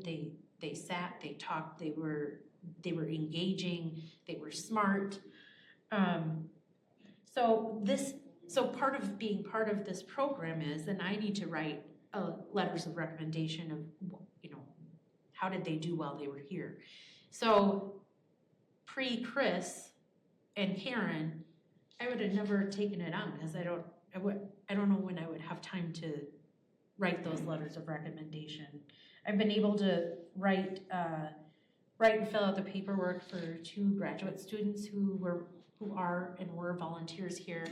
they sat, they talked, they were engaging, they were smart. So part of being part of this program is then I need to write letters of recommendation of, you know, how did they do while they were here. So pre-Chris and Karen, I would have never taken it on because I don't know when I would have time to write those letters of recommendation. I've been able to write and fill out the paperwork for 2 graduate students who are and were volunteers here.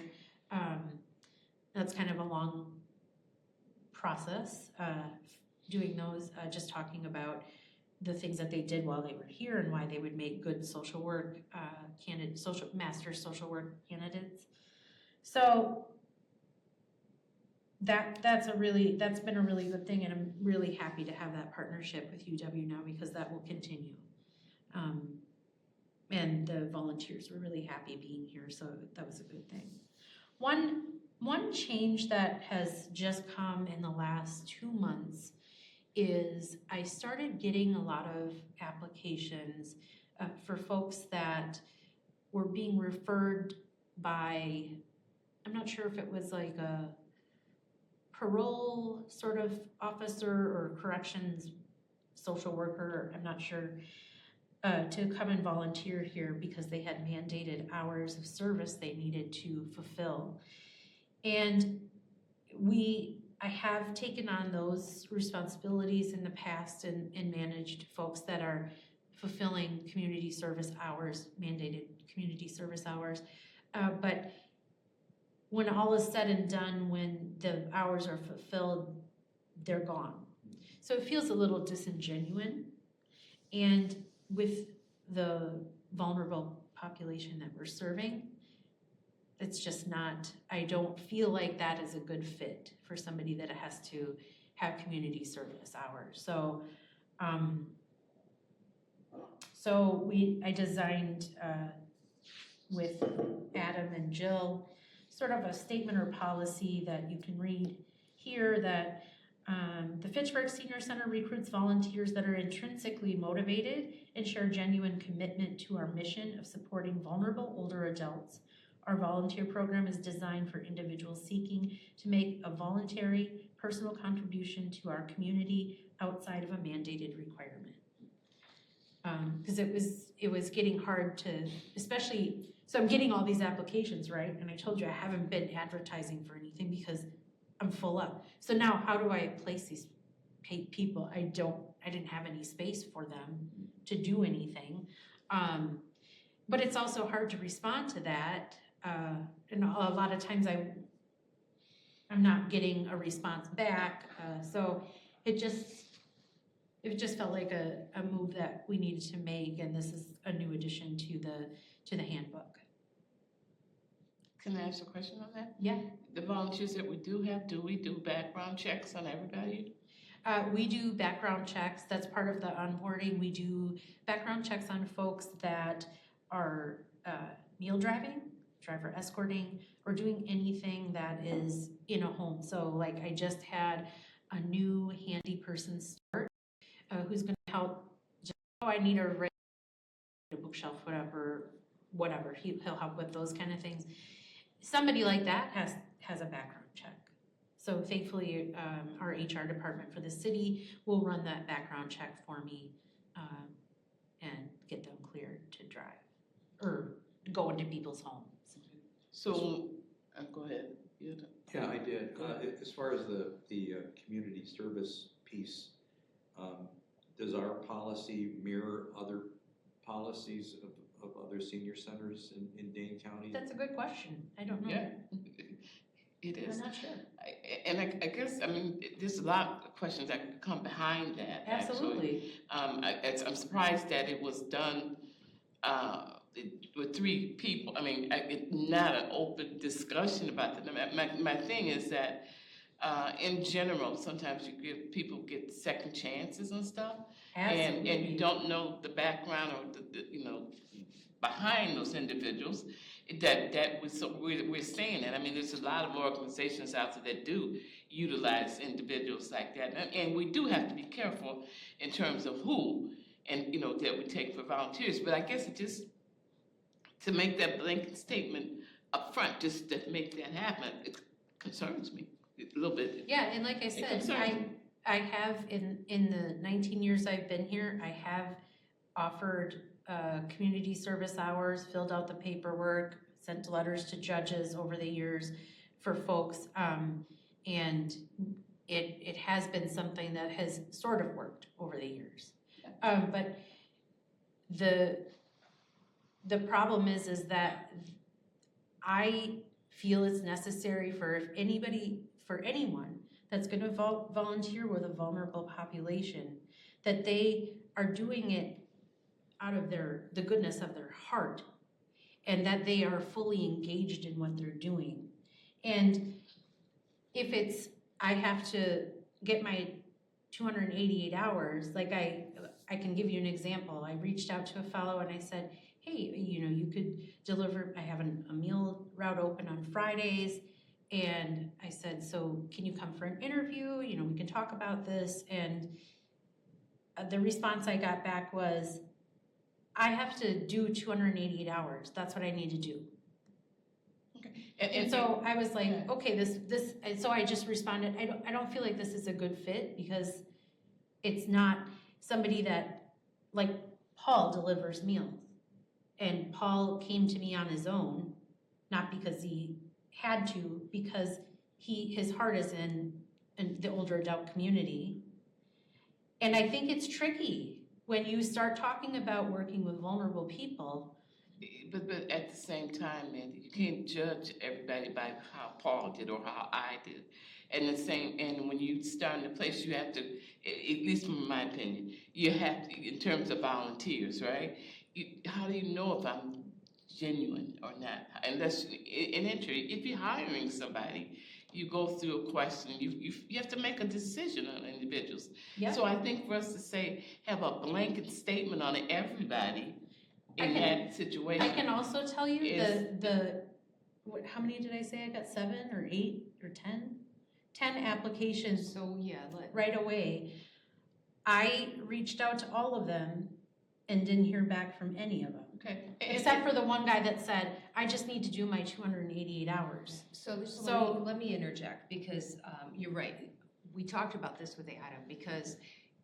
That's kind of a long process, doing those, just talking about the things that they did while they were here and why they would make good social work master's social work candidates. So that's been a really good thing, and I'm really happy to have that partnership with UW now because that will continue. And the volunteers were really happy being here, so that was a good thing. One change that has just come in the last 2 months is I started getting a lot of applications for folks that were being referred by, I'm not sure if it was like a parole sort of officer or corrections social worker, I'm not sure, to come and volunteer here because they had mandated hours of service they needed to fulfill. And I have taken on those responsibilities in the past and managed folks that are fulfilling community service hours, mandated community service hours. But when all is said and done, when the hours are fulfilled, they're gone. So it feels a little disingenuous. And with the vulnerable population that we're serving, it's just not, I don't feel like that is a good fit for somebody that has to have community service hours. So, I designed with Adam and Jill sort of a statement or policy that you can read here that the Fitchburg Senior Center recruits volunteers that are intrinsically motivated and share genuine commitment to our mission of supporting vulnerable older adults. Our volunteer program is designed for individuals seeking to make a voluntary personal contribution to our community outside of a mandated requirement. Because it was getting hard to, especially, so I'm getting all these applications, right? And I told you I haven't been advertising for anything because I'm full up. So now how do I place these people? I didn't have any space for them to do anything. But it's also hard to respond to that. And a lot of times I'm not getting a response back. So it just felt like a move that we needed to make, and this is a new addition to the handbook. Can I ask a question on that? Yeah. The volunteers that we do have, do we do background checks on everybody? We do background checks. That's part of the onboarding. We do background checks on folks that are meal driving, driver escorting, or doing anything that is in a home. So like I just had a new handy person start who's going to help. I need a bookshelf, whatever. He'll help with those kind of things. somebody like that has a background check. So thankfully, our HR department for the city will run that background check for me and get them cleared to drive or go into people's homes. So, go ahead. Yeah, I did. As far as the community service piece, does our policy mirror other policies of other senior centers in Dane County? That's a good question. I don't know. Yeah, it is. I'm not sure. I guess, I mean, there's a lot of questions that could come behind that, Absolutely. actually. I'm surprised that it was done with 3 people. I mean, not an open discussion about that. My thing is that in general, sometimes people get second chances and stuff. Absolutely. And you don't know the background or the behind those individuals. We're saying that. I mean, there's a lot of organizations out there that do utilize individuals like that, and we do have to be careful in terms of who and that we take for volunteers. But I guess it just to make that blanket statement up front, just to make that happen, it concerns me a little bit. Yeah, and like I said, I have in the 19 years I've been here, I have offered community service hours, filled out the paperwork, sent letters to judges over the years for folks, and it has been something that has sort of worked over the years. But the problem is that I feel it's necessary for anyone that's going to volunteer with a vulnerable population, that they are doing it out of the goodness of their heart, and that they are fully engaged in what they're doing. And if I have to get my 288 hours, like I can give you an example. I reached out to a fellow and I said, hey, you could deliver, I have a meal route open on Fridays. And I said, so can you come for an interview? We can talk about this. And the response I got back was, I have to do 288 hours. That's what I need to do. Okay. And so I was like, okay, this, and so I just responded, I don't feel like this is a good fit because it's not somebody that, like Paul delivers meals. And Paul came to me on his own, not because he had to, because his heart is in the older adult community. And I think it's tricky when you start talking about working with vulnerable people. But at the same time, Mandy, you can't judge everybody by how Paul did or how I did. And when you start in a place, you have to, at least from my opinion, you have to, in terms of volunteers, right? How do you know if I'm genuine or not? Unless, in entry, if you're hiring somebody, you go through a question, you have to make a decision on individuals. Yep. So I think for us to say, have a blanket statement on everybody in that situation. I can also tell you how many did I say? I got 7 or 8 or 10? 10 applications. So yeah, right away. I reached out to all of them and didn't hear back from any of them. Okay. Except for the one guy that said, I just need to do my 288 hours. So let me interject, because you're right. We talked about this with Adam because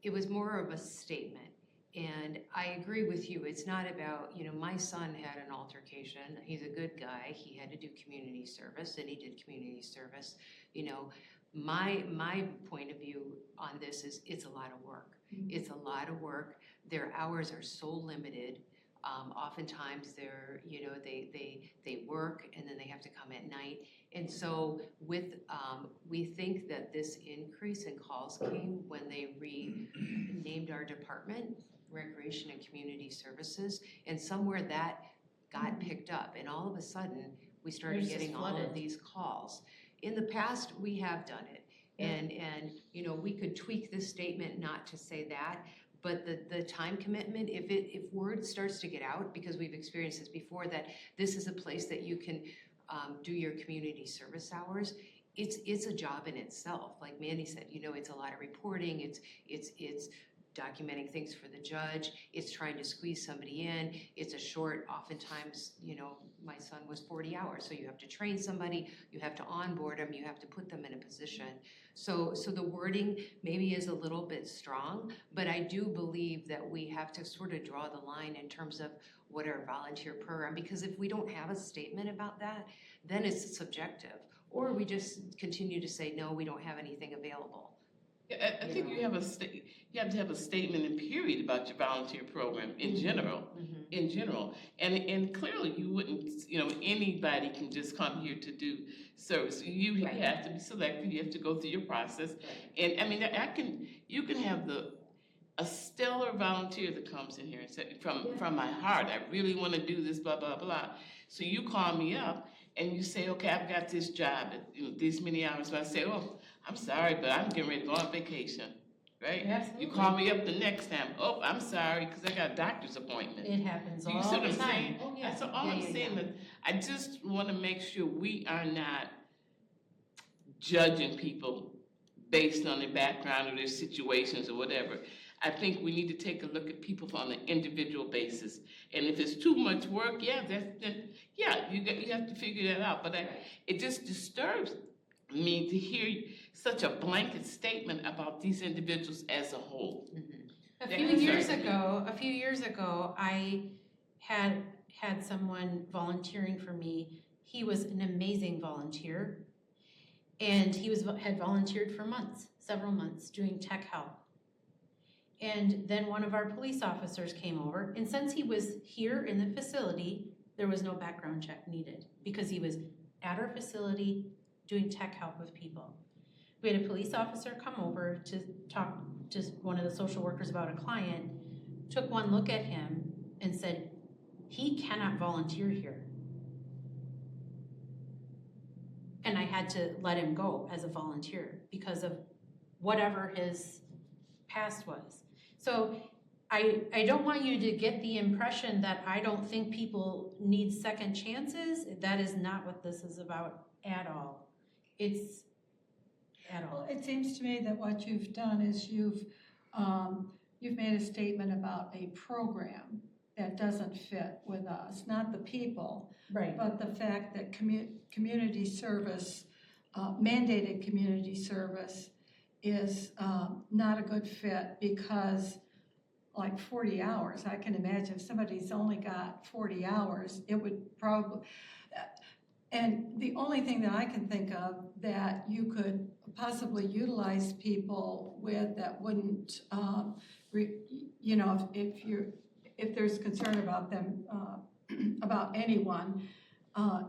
it was more of a statement. And I agree with you. It's not about, my son had an altercation. He's a good guy. He had to do community service, and he did community service. My point of view on this is it's a lot of work. Mm-hmm. It's a lot of work. Their hours are so limited. Oftentimes they're, they work and then they have to come at night. And so we think that this increase in calls came when they renamed our department, Recreation and Community Services, and somewhere that got picked up. And all of a sudden, we started getting all of these calls. In the past, we have done it. Yeah. And we could tweak this statement not to say that, but the time commitment, if word starts to get out, because we've experienced this before, that this is a place that you can do your community service hours, it's a job in itself. Like Mandy said, it's a lot of reporting, it's documenting things for the judge, it's trying to squeeze somebody in, it's a short, oftentimes, my son was 40 hours, so you have to train somebody, you have to onboard them, you have to put them in a position. So the wording maybe is a little bit strong, but I do believe that we have to sort of draw the line in terms of what our volunteer program, because if we don't have a statement about that, then it's subjective. Or we just continue to say, no, we don't have anything available. Yeah, I think you have to have a statement and period about your volunteer program in general. In general, and clearly you wouldn't, anybody can just come here to do service. You Right. have to be selected. You have to go through your process. And I mean, you can have a stellar volunteer that comes in here and say, from my heart, I really want to do this, blah blah blah. So you call me up and you say, okay, I've got this job at these many hours. So I say, oh, I'm sorry, but I'm getting ready to go on vacation. Right? Absolutely. You call me up the next time. Oh, I'm sorry, because I got a doctor's appointment. It happens Do you all see what the I'm time. saying? Oh, yeah. So all I'm saying is, I just want to make sure we are not judging people based on their background or their situations or whatever. I think we need to take a look at people on an individual basis. And if it's too much work, you have to figure that out. But it just disturbs me to hear such a blanket statement about these individuals as a whole. A few years ago, I had someone volunteering for me. He was an amazing volunteer, and he had volunteered for months, several months, doing tech help. And then one of our police officers came over, and since he was here in the facility, there was no background check needed because he was at our facility doing tech help with people. We had a police officer come over to talk to one of the social workers about a client, took one look at him and said, he cannot volunteer here. And I had to let him go as a volunteer because of whatever his past was. So I don't want you to get the impression that I don't think people need second chances. That is not what this is about at all. It's at all. Well, it seems to me that what you've done is you've made a statement about a program that doesn't fit with us, not the people, Right. but the fact that community service, mandated community service is not a good fit because like 40 hours, I can imagine if somebody's only got 40 hours, it would probably, and the only thing that I can think of that you could possibly utilize people with that wouldn't, if there's concern about them, about anyone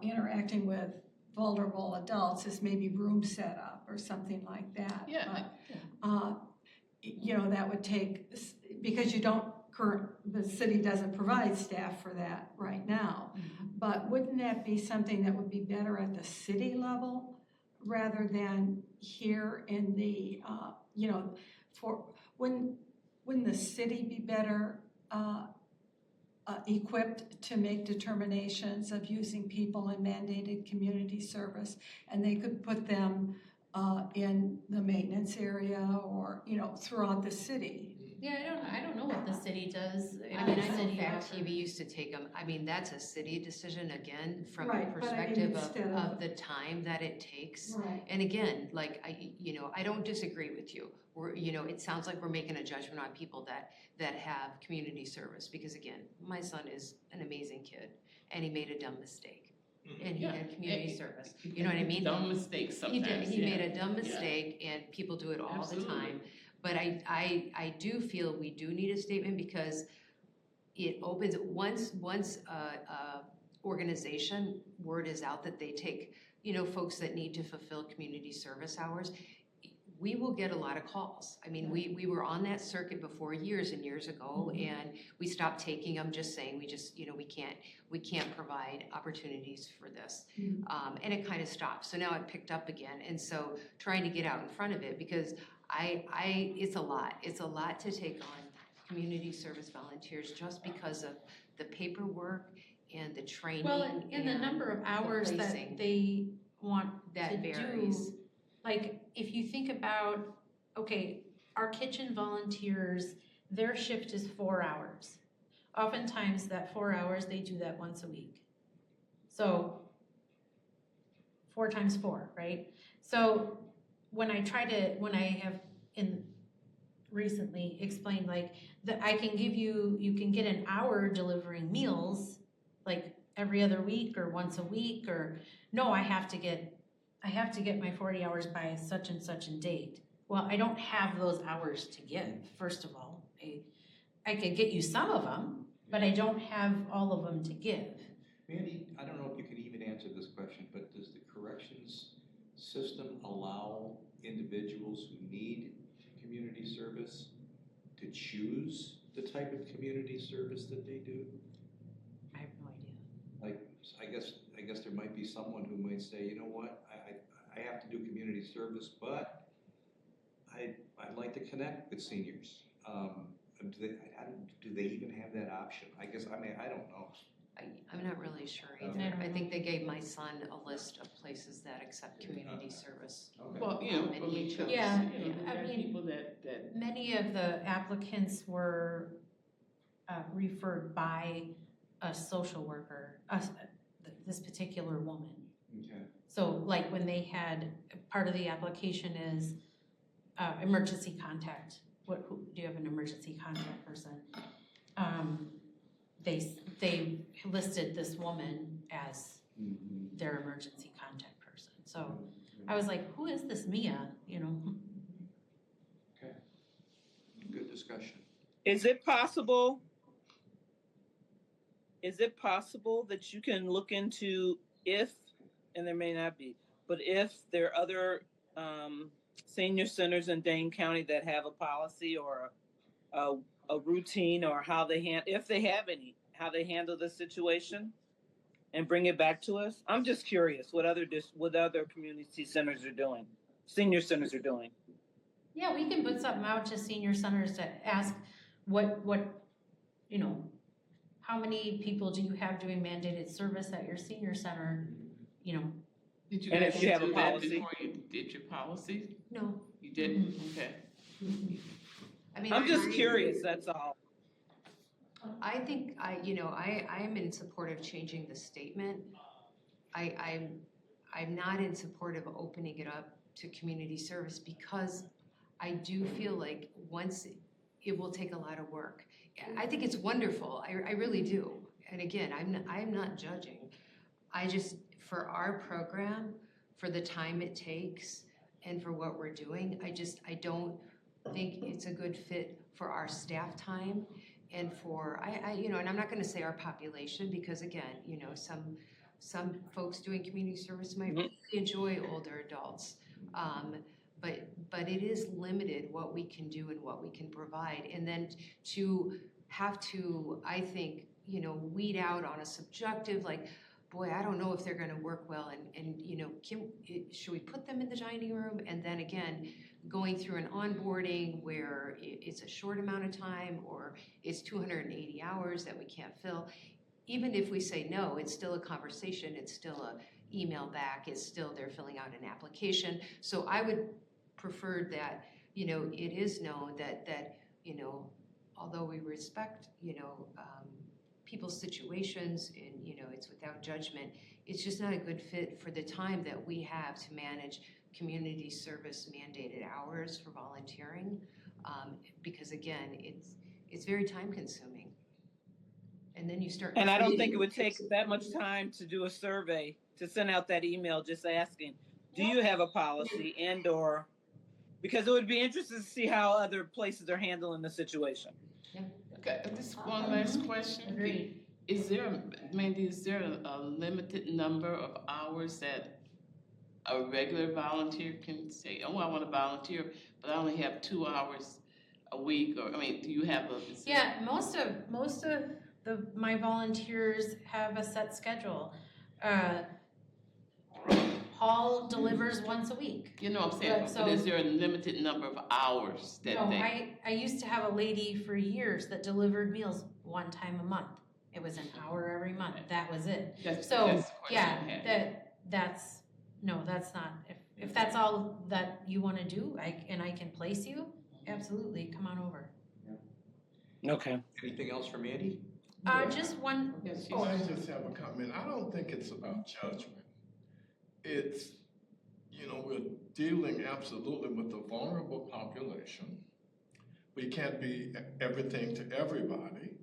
interacting with vulnerable adults is maybe room setup or something like that. Yeah. But, that would take, because the city doesn't provide staff for that right now. But wouldn't that be something that would be better at the city level rather than here in the, wouldn't the city be better equipped to make determinations of using people in mandated community service, and they could put them in the maintenance area or, throughout the city? Yeah, I don't know what the city does. I know FACTv used to take them, that's a city decision, again, from the Right, but I mean, perspective instead of the time that it takes. Right. And again, I don't disagree with you. It sounds like we're making a judgment on people that have community service, because again, my son is an amazing kid, and he made a dumb mistake. And he had community service, you know what I mean? Dumb mistakes sometimes. He made a dumb mistake, and people do it all the time. But I do feel we do need a statement, because it opens, once organization, word is out that they take, folks that need to fulfill community service hours, we will get a lot of calls. We were on that circuit before years and years ago, and we stopped taking them, just saying we can't provide opportunities for this. And it kind of stopped. So now it picked up again. And so trying to get out in front of it, because it's a lot. It's a lot to take on community service volunteers just because of the paperwork and the training. Well, and the number of hours that they want that to varies. do. Like, if you think about, okay, our kitchen volunteers, their shift is 4 hours. Oftentimes that 4 hours, they do that once a week. So 4 times 4, right? So when I have recently explained like that I can give you can get an hour delivering meals like every other week or once a week, or no, I have to get my 40 hours by such and such a date. Well, I don't have those hours to give, first of all. I could get you some of them, but I don't have all of them to give. Mandy, I don't know if you can even answer this question, but does the corrections system allow individuals who need community service to choose the type of community service that they do? I have no idea. Like, I guess there might be someone who might say, you know what, I have to do community service, but I'd like to connect with seniors. Do they even have that option? I don't know. I'm not really sure either. I think they gave my son a list of places that accept community service. Okay. Well, And he chose. Yeah, there I are mean, people that many of the applicants were referred by a social worker, this particular woman. Okay. So like when they had, part of the application is emergency contact. Do you have an emergency contact person? They listed this woman as their emergency contact person. So I was like, who is this Mia, you know? Okay. Good discussion. Is it possible that you can look into if, and there may not be, but if there are other senior centers in Dane County that have a policy or a routine, or how if they have any, how they handle the situation and bring it back to us? I'm just curious what other community centers are doing, senior centers are doing. Yeah, we can put something out to senior centers to ask what, you know, how many people do you have doing mandated service at your senior center, you know? Did you And guys if you have a do that policy? before you did your policy? No. You didn't? Okay. I mean, I'm I just agree. curious, that's all. I think I am in support of changing the statement. I'm not in support of opening it up to community service because I do feel like once it will take a lot of work. I think it's wonderful. I really do. And again, I'm not judging. I just, for our program, for the time it takes and for what we're doing, I don't think it's a good fit for our staff time and for, and I'm not gonna say our population because again, some folks doing community service might really enjoy older adults. But it is limited what we can do and what we can provide. And then to have to, I think, weed out on a subjective, like, boy, I don't know if they're gonna work well and should we put them in the dining room? And then again, going through an onboarding where it's a short amount of time or it's 280 hours that we can't fill. Even if we say no, it's still a conversation, it's still a email back, it's still they're filling out an application. So I would prefer that, it is known that although we respect, people's situations and, it's without judgment, it's just not a good fit for the time that we have to manage community service mandated hours for volunteering. Because again, it's very time consuming. And then you start. And I don't think it would take that much time to do a survey, to send out that email just asking, do you have a policy and/or, because it would be interesting to see how other places are handling the situation. Okay, just one last question. Agreed. Mandy, is there a limited number of hours that a regular volunteer can say, oh, I want to volunteer, but I only have 2 hours a week, or, do you have a? Yeah, most of my volunteers have a set schedule. Paul delivers once a week. You know what I'm saying, but is there a limited number of hours that No, they? I used to have a lady for years that delivered meals one time a month. It was an hour every month, that was it. That's So, the question yeah, I had. that's not, if that's all that you wanna do, and I can place you, absolutely, come on over. Okay. Anything else from Andy? Just one, Yes, oh, I just have a comment. I don't think it's about judgment. It's, we're dealing absolutely with a vulnerable population. We can't be everything to everybody.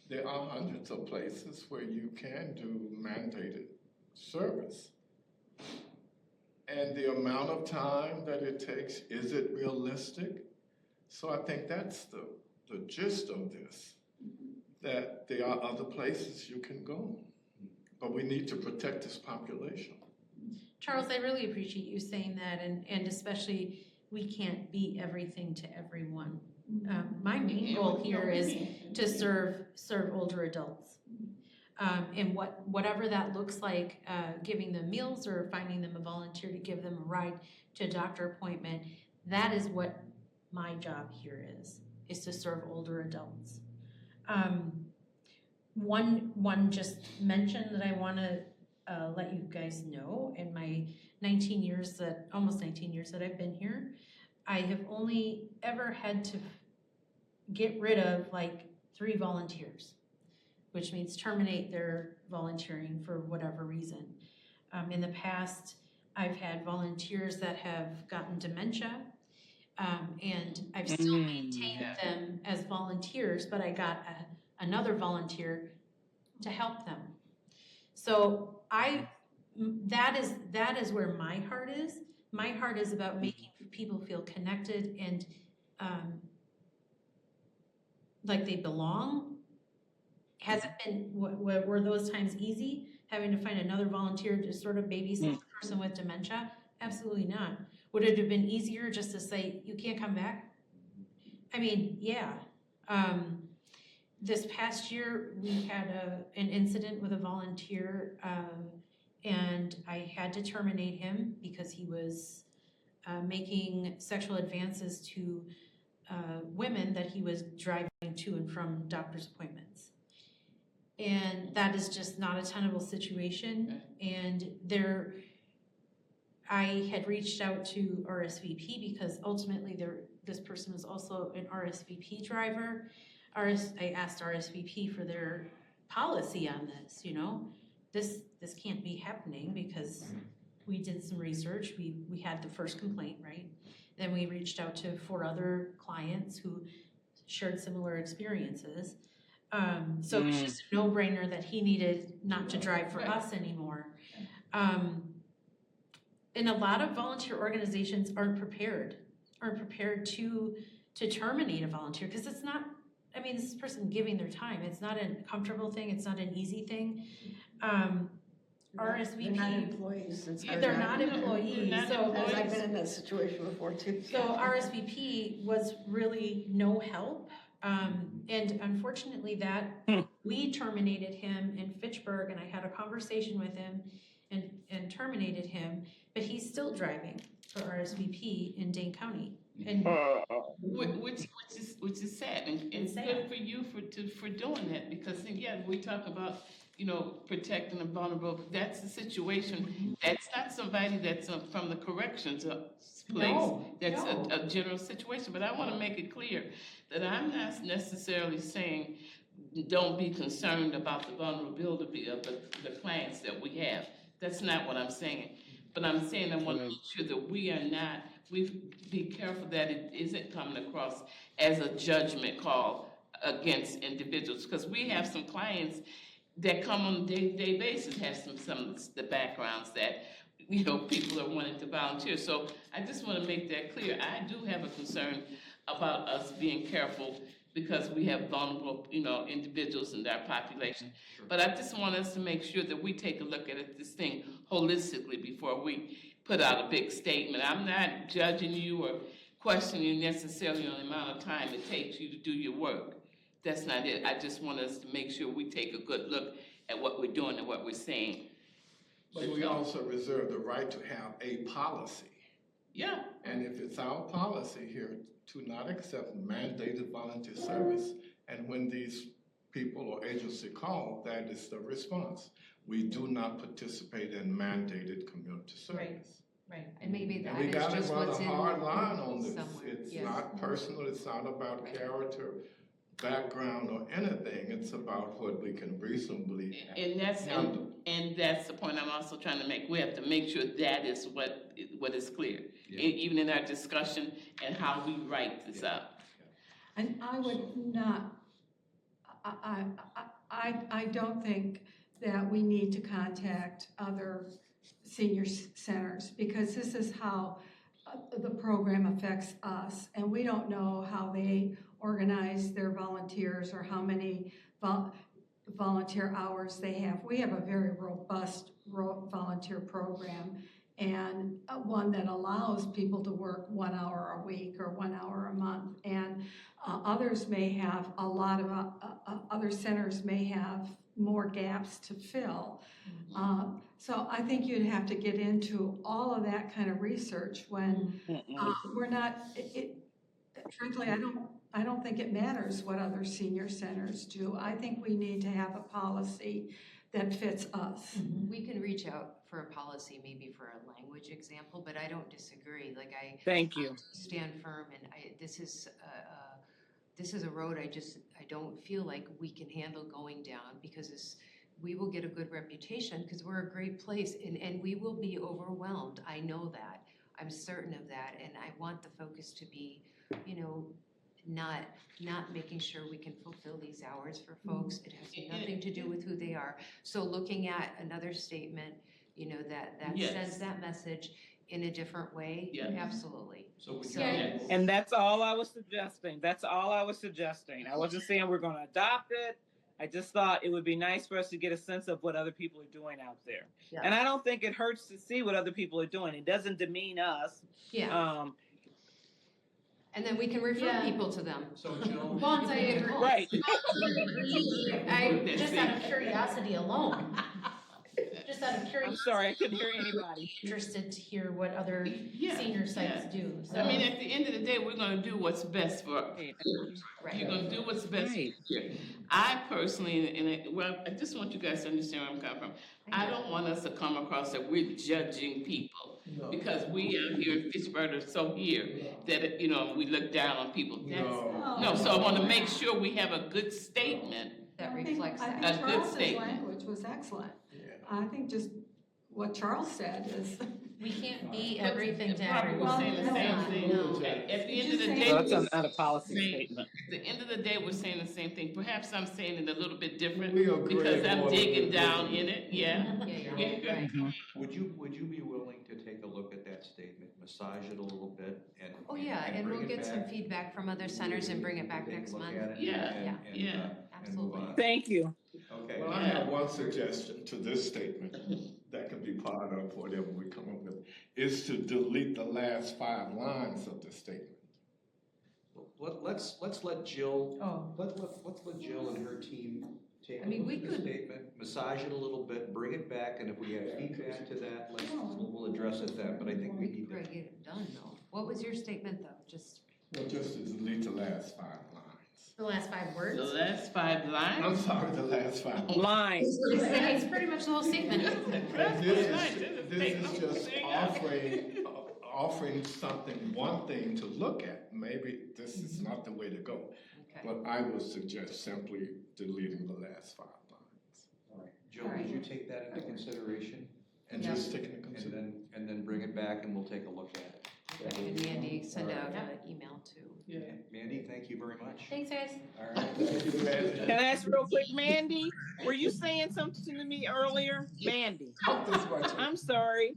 There are hundreds of places where you can do mandated service. And the amount of time that it takes, is it realistic? So I think that's the gist of this, that there are other places you can go. But we need to protect this population. Charles, I really appreciate you saying that, and especially, we can't be everything to everyone. My main goal here is to serve older adults. And whatever that looks like, giving them meals or finding them a volunteer to give them a ride to a doctor appointment, that is what my job here is to serve older adults. One just mention that I want to let you guys know, in my almost 19 years that I've been here, I have only ever had to get rid of like 3 volunteers, which means terminate their volunteering for whatever reason. In the past, I've had volunteers that have gotten dementia, and I've still maintained them as volunteers, but I got another volunteer to help them. So that is where my heart is. My heart is about making people feel connected and like they belong. Has it been, were those times easy, having to find another volunteer to sort of babysit the person with dementia? Absolutely not. Would it have been easier just to say, you can't come back? I mean, yeah. This past year, we had an incident with a volunteer, and I had to terminate him because he was making sexual advances to women that he was driving to and from doctor's appointments. And that is just not a tenable situation. And I had reached out to RSVP because ultimately this person was also an RSVP driver. I asked RSVP for their policy on this, this can't be happening, because we did some research. We had the first complaint, right? Then we reached out to 4 other clients who shared similar experiences. So it's just a no-brainer that he needed not to drive for us anymore. And a lot of volunteer organizations aren't prepared to terminate a volunteer, because it's not, this is a person giving their time. It's not a comfortable thing. It's not an easy thing. RSVP. They're not employees. They're not employees. So I've been in that situation before too. So RSVP was really no help. And unfortunately we terminated him in Fitchburg, and I had a conversation with him and terminated him, but he's still driving for RSVP in Dane County. And which is sad, and good for you for doing that, because again, we talk about protecting the vulnerable. That's the situation. That's not somebody that's from the corrections place. That's a general situation. But I want to make it clear that I'm not necessarily saying don't be concerned about the vulnerability of the clients that we have. That's not what I'm saying. But I'm saying I want to make sure that we be careful that it isn't coming across as a judgment call against individuals, because we have some clients that come on a day-to-day basis, have some of the backgrounds that people are wanting to volunteer. So I just want to make that clear. I do have a concern about us being careful, because we have vulnerable individuals in our population. Sure. But I just want us to make sure that we take a look at this thing holistically before we put out a big statement. I'm not judging you or questioning you necessarily on the amount of time it takes you to do your work. That's not it. I just want us to make sure we take a good look at what we're doing and what we're saying. But we also reserve the right to have a policy. Yeah. And if it's our policy here to not accept mandated volunteer service, and when these people or agency call, that is the response. We do not participate in mandated community service. Right. And maybe that we is got to just run what's a in hard line on this. somewhere. It's Yes. not personal. It's not about character. background or anything. It's about what we can reasonably And handle. that's the point I'm also trying to make. We have to make sure that is what is clear, Yeah. even in our discussion and how we write this up. And I would not, I don't think that we need to contact other senior centers, because this is how the program affects us, and we don't know how they organize their volunteers or how many volunteer hours they have. We have a very robust volunteer program, and one that allows people to work 1 hour a week or 1 hour a month. And others may have a lot of, other centers may have more gaps to fill. So I think you'd have to get into all of that kind of research when we're not, frankly, I don't think it matters what other senior centers do. I think we need to have a policy that fits us. We can reach out for a policy, maybe for a language example, but I don't disagree. Like Thank you. stand firm, and this is a road I don't feel like we can handle going down, because we will get a good reputation because we're a great place, and we will be overwhelmed. I know that. I'm certain of that, and I want the focus to be, not making sure we can fulfill these hours for folks. It has nothing to do with who they are. So looking at another statement, that Yes. sends that message in a different way, Yeah. absolutely. So we Yes. And that's all I was suggesting. I wasn't saying we're gonna adopt it. I just thought it would be nice for us to get a sense of what other people are doing out there. Yeah. And I don't think it hurts to see what other people are doing. It doesn't demean us. Yeah, and then we can refer Yeah. people to them. So Jill, Once I agree. Right. I, just out of curiosity alone. Just out of I'm curiosity, sorry, I couldn't hear anybody. interested to hear what other Yeah, senior sites yeah. do, so. I mean, at the end of the day, we're gonna do what's best for Right. You're gonna do what's best. Right. Here. I personally, I just want you guys to understand where I'm coming from. I don't want us to come across that we're judging people, because we out here in Fitchburg are so here that, we look down on people. No, so I wanna make sure we have a good statement. That I reflects think that. A good Charles's statement. language was excellent. I think just what Charles said is. We can't be everything to Probably everyone. we're saying the same Well, thing. no. At the end of the Just day. say- That's we're not a policy saying- statement. At the end of the day, we're saying the same thing. Perhaps I'm saying it a little bit different We agree because I'm more digging with down you. in it, yeah. Yeah, you're right. would you be willing to take a look at that statement, massage it a little bit, and Oh, yeah, and bring we'll it get some back? feedback from other centers and bring it back Take a next look month. at it Yeah, and yeah, and move absolutely. on. Thank you. Okay. Well, I have one suggestion to this statement that can be part of whatever we come up with, is to delete the last 5 lines of the statement. Let's let Jill, Oh. let's let Jill and her team take I a mean, look we at the could- statement, massage it a little bit, bring it back, and if we have feedback to that, we'll address it then, but I think we We need could to. probably get it done though. What was your statement though? Just, Well, just to delete the last 5 lines. The last 5 words? The last 5 I'm lines. sorry, the last 5 lines. Lines. It's pretty much the whole statement. And this is just offering something, one thing to look at. Maybe this is not the way to go, okay. but I would suggest simply deleting the last 5 lines. All right. Jill, would you take that into consideration? And Yeah. just take into consideration. And then bring it back and we'll take a look at it. Okay, and Mandy send out an email too. Yeah. Mandy, thank you very much. Thanks, guys. All right. Can I ask real quick, Mandy? Were you saying something to me earlier? Mandy, I'm sorry.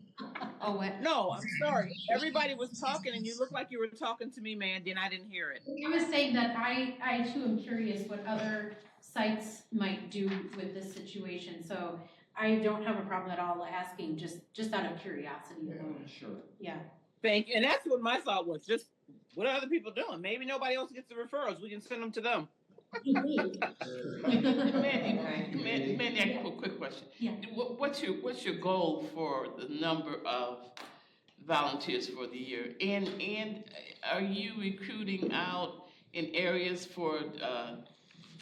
Oh, what? No, I'm sorry. Everybody was talking and you looked like you were talking to me, Mandy, and I didn't hear it. I was saying that I too am curious what other sites might do with this situation, so I don't have a problem at all asking, just out of curiosity alone. Sure. Yeah. Thank you. And that's what my thought was. Just what are other people doing? Maybe nobody else gets the referrals. We can send them to them. Mandy, I have a quick question. Yeah. What's your goal for the number of volunteers for the year? And are you recruiting out in areas for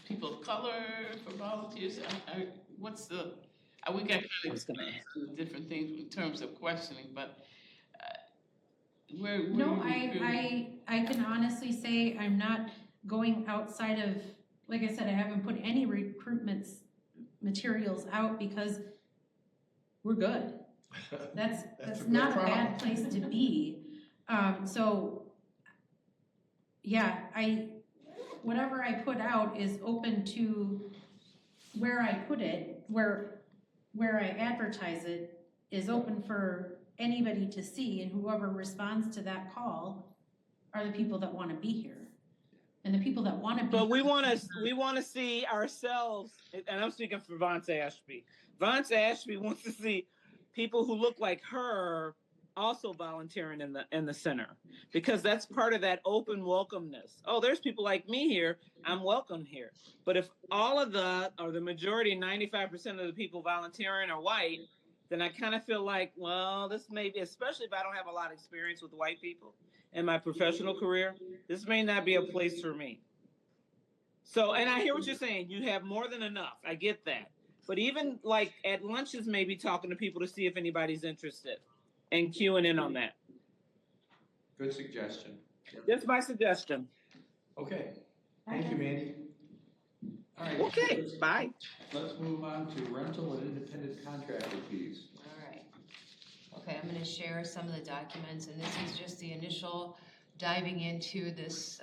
people of color for volunteers? We got kind of different things in terms of questioning, but where No, are you recruiting? I can honestly say I'm not going outside of like I said, I haven't put any recruitment materials out because we're good. That's a not a good bad problem. place to be. So, yeah, whatever I put out is open to where I put it, where I advertise it is open for anybody to see, and whoever responds to that call are the people that wanna be here. And the people that wanna be. But we want to see ourselves, and I'm speaking for Vonce Ashby. Vonce Ashby wants to see people who look like her also volunteering in the center, because that's part of that open welcomeness. Oh, there's people like me here. I'm welcome here. But if all of the majority, 95% of the people volunteering are white, then I kind of feel like, well, this may be, especially if I don't have a lot of experience with white people in my professional career, this may not be a place for me. So, and I hear what you're saying. You have more than enough. I get that. But even like at lunches, maybe talking to people to see if anybody's interested and queuing in on that. Good suggestion. That's my suggestion. Okay, thank you, Mandy. All right. Okay, bye. Let's move on to rental and independent contractor fees. All right. Okay, I'm gonna share some of the documents, and this is just the initial diving into this,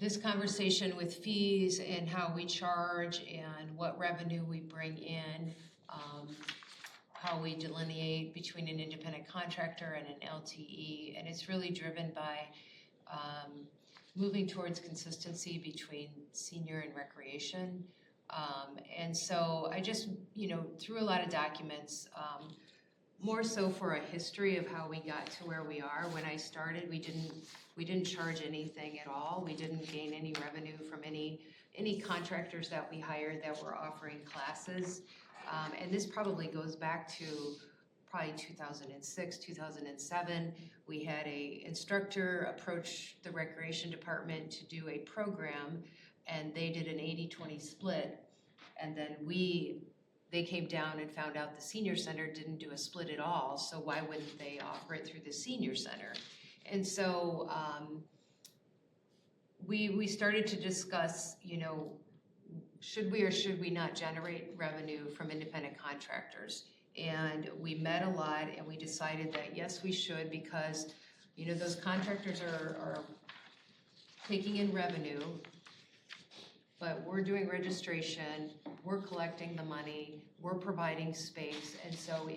this conversation with fees and how we charge and what revenue we bring in, how we delineate between an independent contractor and an LTE, and it's really driven by moving towards consistency between senior and recreation. And so I just, threw a lot of documents, more so for a history of how we got to where we are. When I started, we didn't charge anything at all. We didn't gain any revenue from any contractors that we hired that were offering classes. And this probably goes back to probably 2006, 2007. We had a instructor approach the recreation department to do a program, and they did an 80-20 split. And then they came down and found out the senior center didn't do a split at all, so why wouldn't they offer it through the senior center? And so we started to discuss, should we or should we not generate revenue from independent contractors? And we met a lot, and we decided that yes, we should, because those contractors are taking in revenue, but we're doing registration, we're collecting the money, we're providing space, and so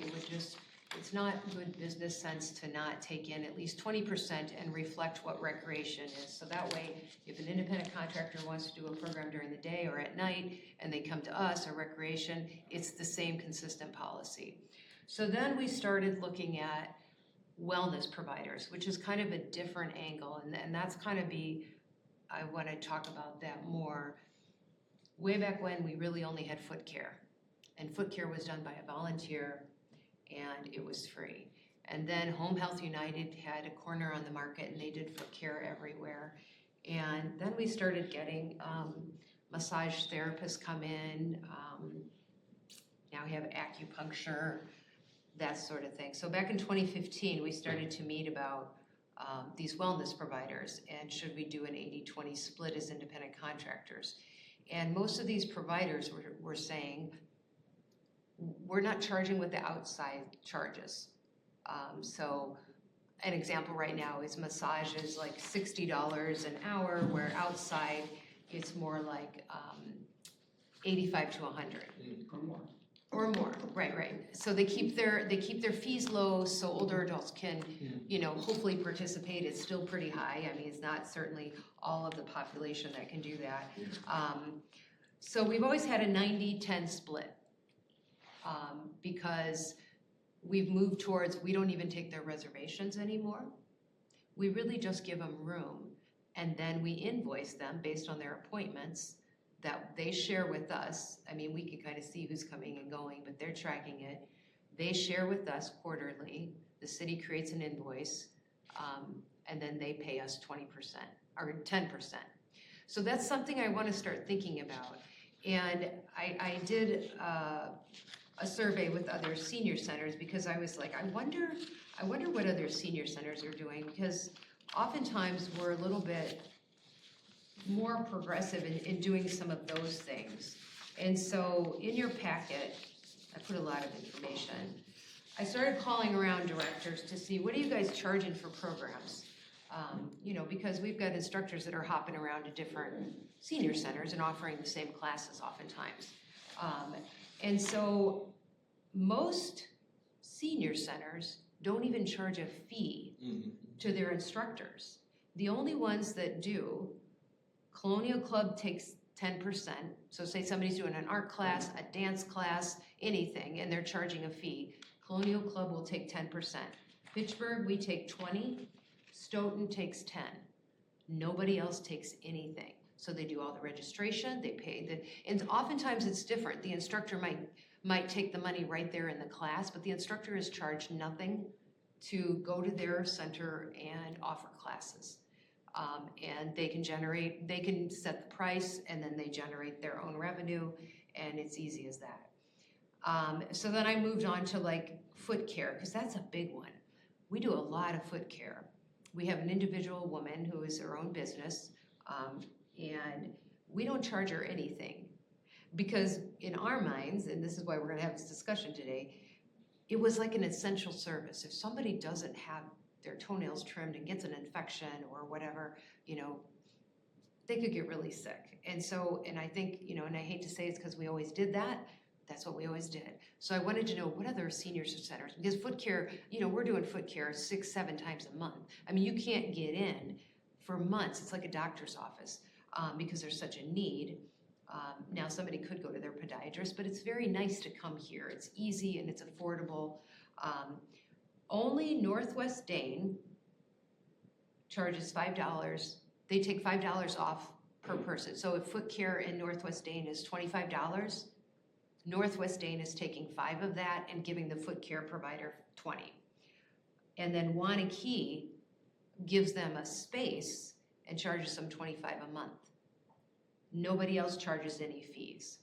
it's not good business sense to not take in at least 20% and reflect what recreation is. So that way, if an independent contractor wants to do a program during the day or at night, and they come to us or recreation, it's the same consistent policy. So then we started looking at wellness providers, which is kind of a different angle, and that's kind of I want to talk about that more. Way back when, we really only had foot care, and foot care was done by a volunteer, and it was free. And then Home Health United had a corner on the market, and they did foot care everywhere. And then we started getting massage therapists come in. Now we have acupuncture, that sort of thing. So back in 2015, we started to meet about these wellness providers, and should we do an 80-20 split as independent contractors? And most of these providers were saying, we're not charging what the outside charges. So an example right now is massage is like $60 an hour, where outside it's more like 85 to 100. Or more, right. So they keep their fees low, so older adults can, hopefully participate. It's still pretty high. I mean, it's not certainly all of the population that can do that. So we've always had a 90-10 split, because we've moved towards, we don't even take their reservations anymore. We really just give them room, and then we invoice them based on their appointments that they share with us. I mean, we can kind of see who's coming and going, but they're tracking it. They share with us quarterly. The city creates an invoice, and then they pay us 20% or 10%. So that's something I want to start thinking about. And I did a survey with other senior centers, because I was like, I wonder what other senior centers are doing, because oftentimes we're a little bit more progressive in doing some of those things. And so in your packet, I put a lot of information. I started calling around directors to see, what are you guys charging for programs? You know, because we've got instructors that are hopping around to different senior centers and offering the same classes oftentimes. And so most senior centers don't even charge a fee to their instructors. The only ones that do, Colonial Club takes 10%. So say somebody's doing an art class, a dance class, anything, and they're charging a fee. Colonial Club will take 10%. Fitchburg, we take 20. Stoughton takes 10. Nobody else takes anything. So they do all the registration, they pay and oftentimes it's different. The instructor might take the money right there in the class, but the instructor is charged nothing to go to their center and offer classes. And they can set the price, and then they generate their own revenue, and it's easy as that. So then I moved on to like foot care, because that's a big one. We do a lot of foot care. We have an individual woman who is her own business, and we don't charge her anything, because in our minds, and this is why we're gonna have this discussion today, it was like an essential service. If somebody doesn't have their toenails trimmed and gets an infection or whatever, you know, they could get really sick. And so, and I think, you know, and I hate to say it's because we always did that, that's what we always did. So I wanted to know what other senior centers, because foot care, you know, we're doing foot care 6-7 times a month. I mean, you can't get in for months. It's like a doctor's office because there's such a need. Now somebody could go to their podiatrist, but it's very nice to come here. It's easy and it's affordable. Only Northwest Dane charges $5. They take $5 off per person. So if foot care in Northwest Dane is $25, Northwest Dane is taking 5 of that and giving the foot care provider 20. And then Wanakee gives them a space and charges them $25 a month. Nobody else charges any fees.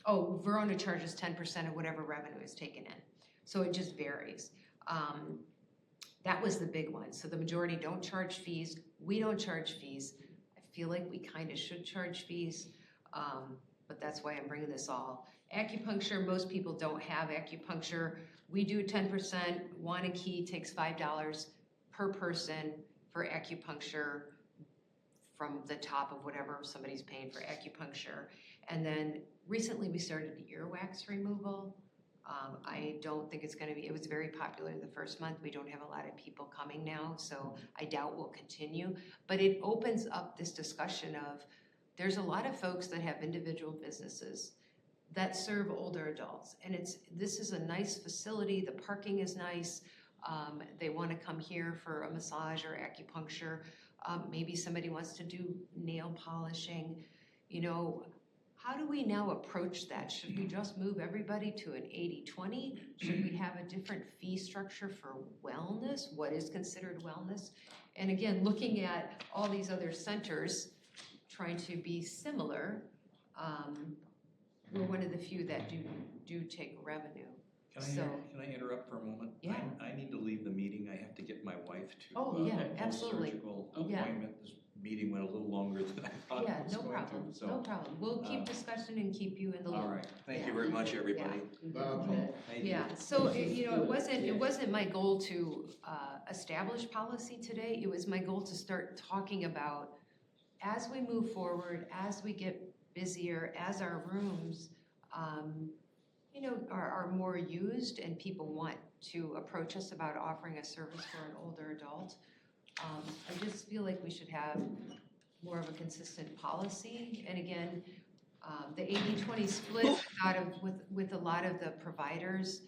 Oh, Verona charges 10% of whatever revenue is taken in. So it just varies. That was the big one. So the majority don't charge fees. We don't charge fees. I feel like we kind of should charge fees, but that's why I'm bringing this all. Acupuncture, most people don't have acupuncture. We do 10%. Wanakee takes $5 per person for acupuncture from the top of whatever somebody's paying for acupuncture. And then recently we started earwax removal. I don't think it's gonna be, it was very popular the first month. We don't have a lot of people coming now, so I doubt we'll continue. But it opens up this discussion of, there's a lot of folks that have individual businesses that serve older adults. And this is a nice facility, the parking is nice. They wanna come here for a massage or acupuncture. Maybe somebody wants to do nail polishing. You know, how do we now approach that? Should we just move everybody to an 80-20? Should we have a different fee structure for wellness? What is considered wellness? And again, looking at all these other centers, trying to be similar, we're one of the few that do take revenue. Can I interrupt for a moment? Yeah. I need to leave the meeting. I have to get my wife to Oh, yeah, a absolutely. surgical Yeah. appointment. This meeting went a little longer than I thought Yeah, it was no going problem, to. no problem. We'll keep discussing and keep you in the loop. All right. Thank you Yeah. very much, everybody. Thank you. Yeah, so, it wasn't my goal to establish policy today. It was my goal to start talking about, as we move forward, as we get busier, as our rooms, are more used and people want to approach us about offering a service for an older adult. I just feel like we should have more of a consistent policy. And again, the 80-20 split with a lot of the providers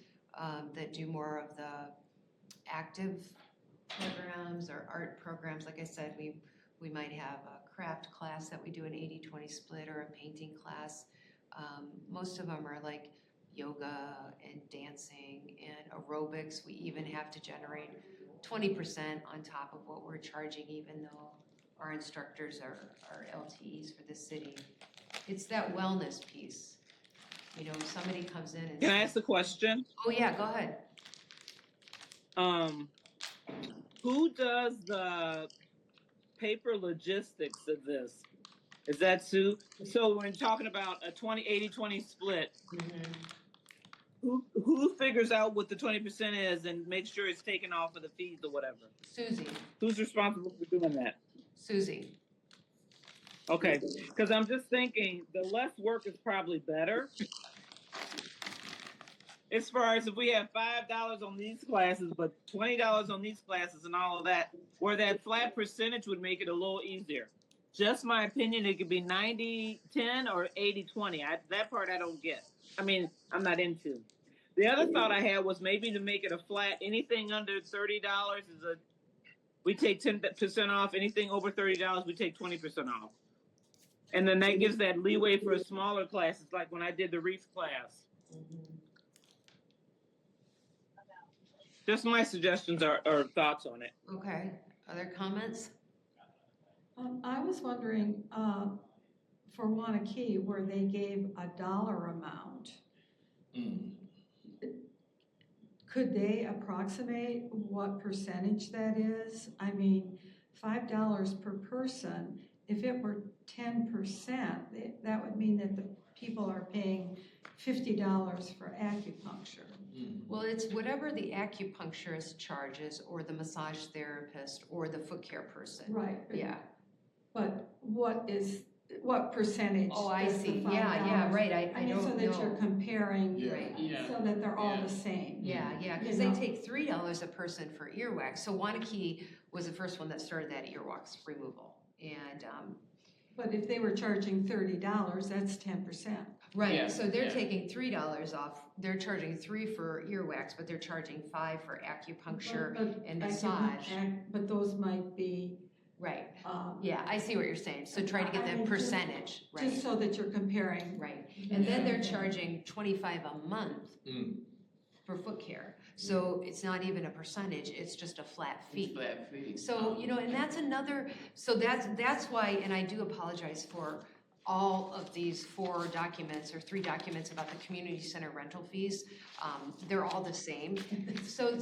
that do more of the active programs or art programs. Like I said, we might have a craft class that we do an 80-20 split, or a painting class. Most of them are like yoga and dancing and aerobics. We even have to generate 20% on top of what we're charging, even though our instructors are LTEs for the city. It's that wellness piece. You know, if somebody comes in and Can I ask a question? Oh yeah, go ahead. Who does the paper logistics of this? Is that Sue? So when talking about a 80-20 split, who figures out what the 20% is and makes sure it's taken off of the fees or whatever? Susie, Who's responsible for doing that? Susie. Okay, because I'm just thinking the less work is probably better. As far as if we have $5 on these classes, but $20 on these classes and all of that, where that flat percentage would make it a little easier. Just my opinion, it could be 90-10 or 80-20. That part I don't get. I mean, I'm not into. The other thought I had was maybe to make it a flat. Anything under $30 is we take 10% off. Anything over $30, we take 20% off. And then that gives that leeway for smaller classes, like when I did the Reef class. Just my suggestions or thoughts on it. Okay, other comments? I was wondering, for Wanakee, where they gave a dollar amount, could they approximate what percentage that is? I mean, $5 per person, if it were 10%, that would mean that the people are paying $50 for acupuncture. Well, it's whatever the acupuncturist charges, or the massage therapist, or the foot care person. Right. Yeah. But what percentage? Oh, I does the see. $5? Yeah, right. I mean, don't so that know. you're comparing, Right. so that they're all the same. Yeah, because they take $3 a person for earwax. So Wanakee was the first one that started that earwax removal. And But if they were charging $30, that's 10%. right, Yeah, so they're yeah. taking $3 off. They're charging $3 for earwax, but they're charging $5 for acupuncture and massage. But those might be. Right. Um, Yeah, I see what you're saying. So try to get I that mean, percentage, right? Just so that you're comparing. Right. And then they're charging $25 a month for foot care. So it's not even a percentage, it's just a flat fee. Flat fee. So, and that's another, so that's why, and I do apologize for all of these 4 documents or 3 documents about the community center rental fees. They're all the same. So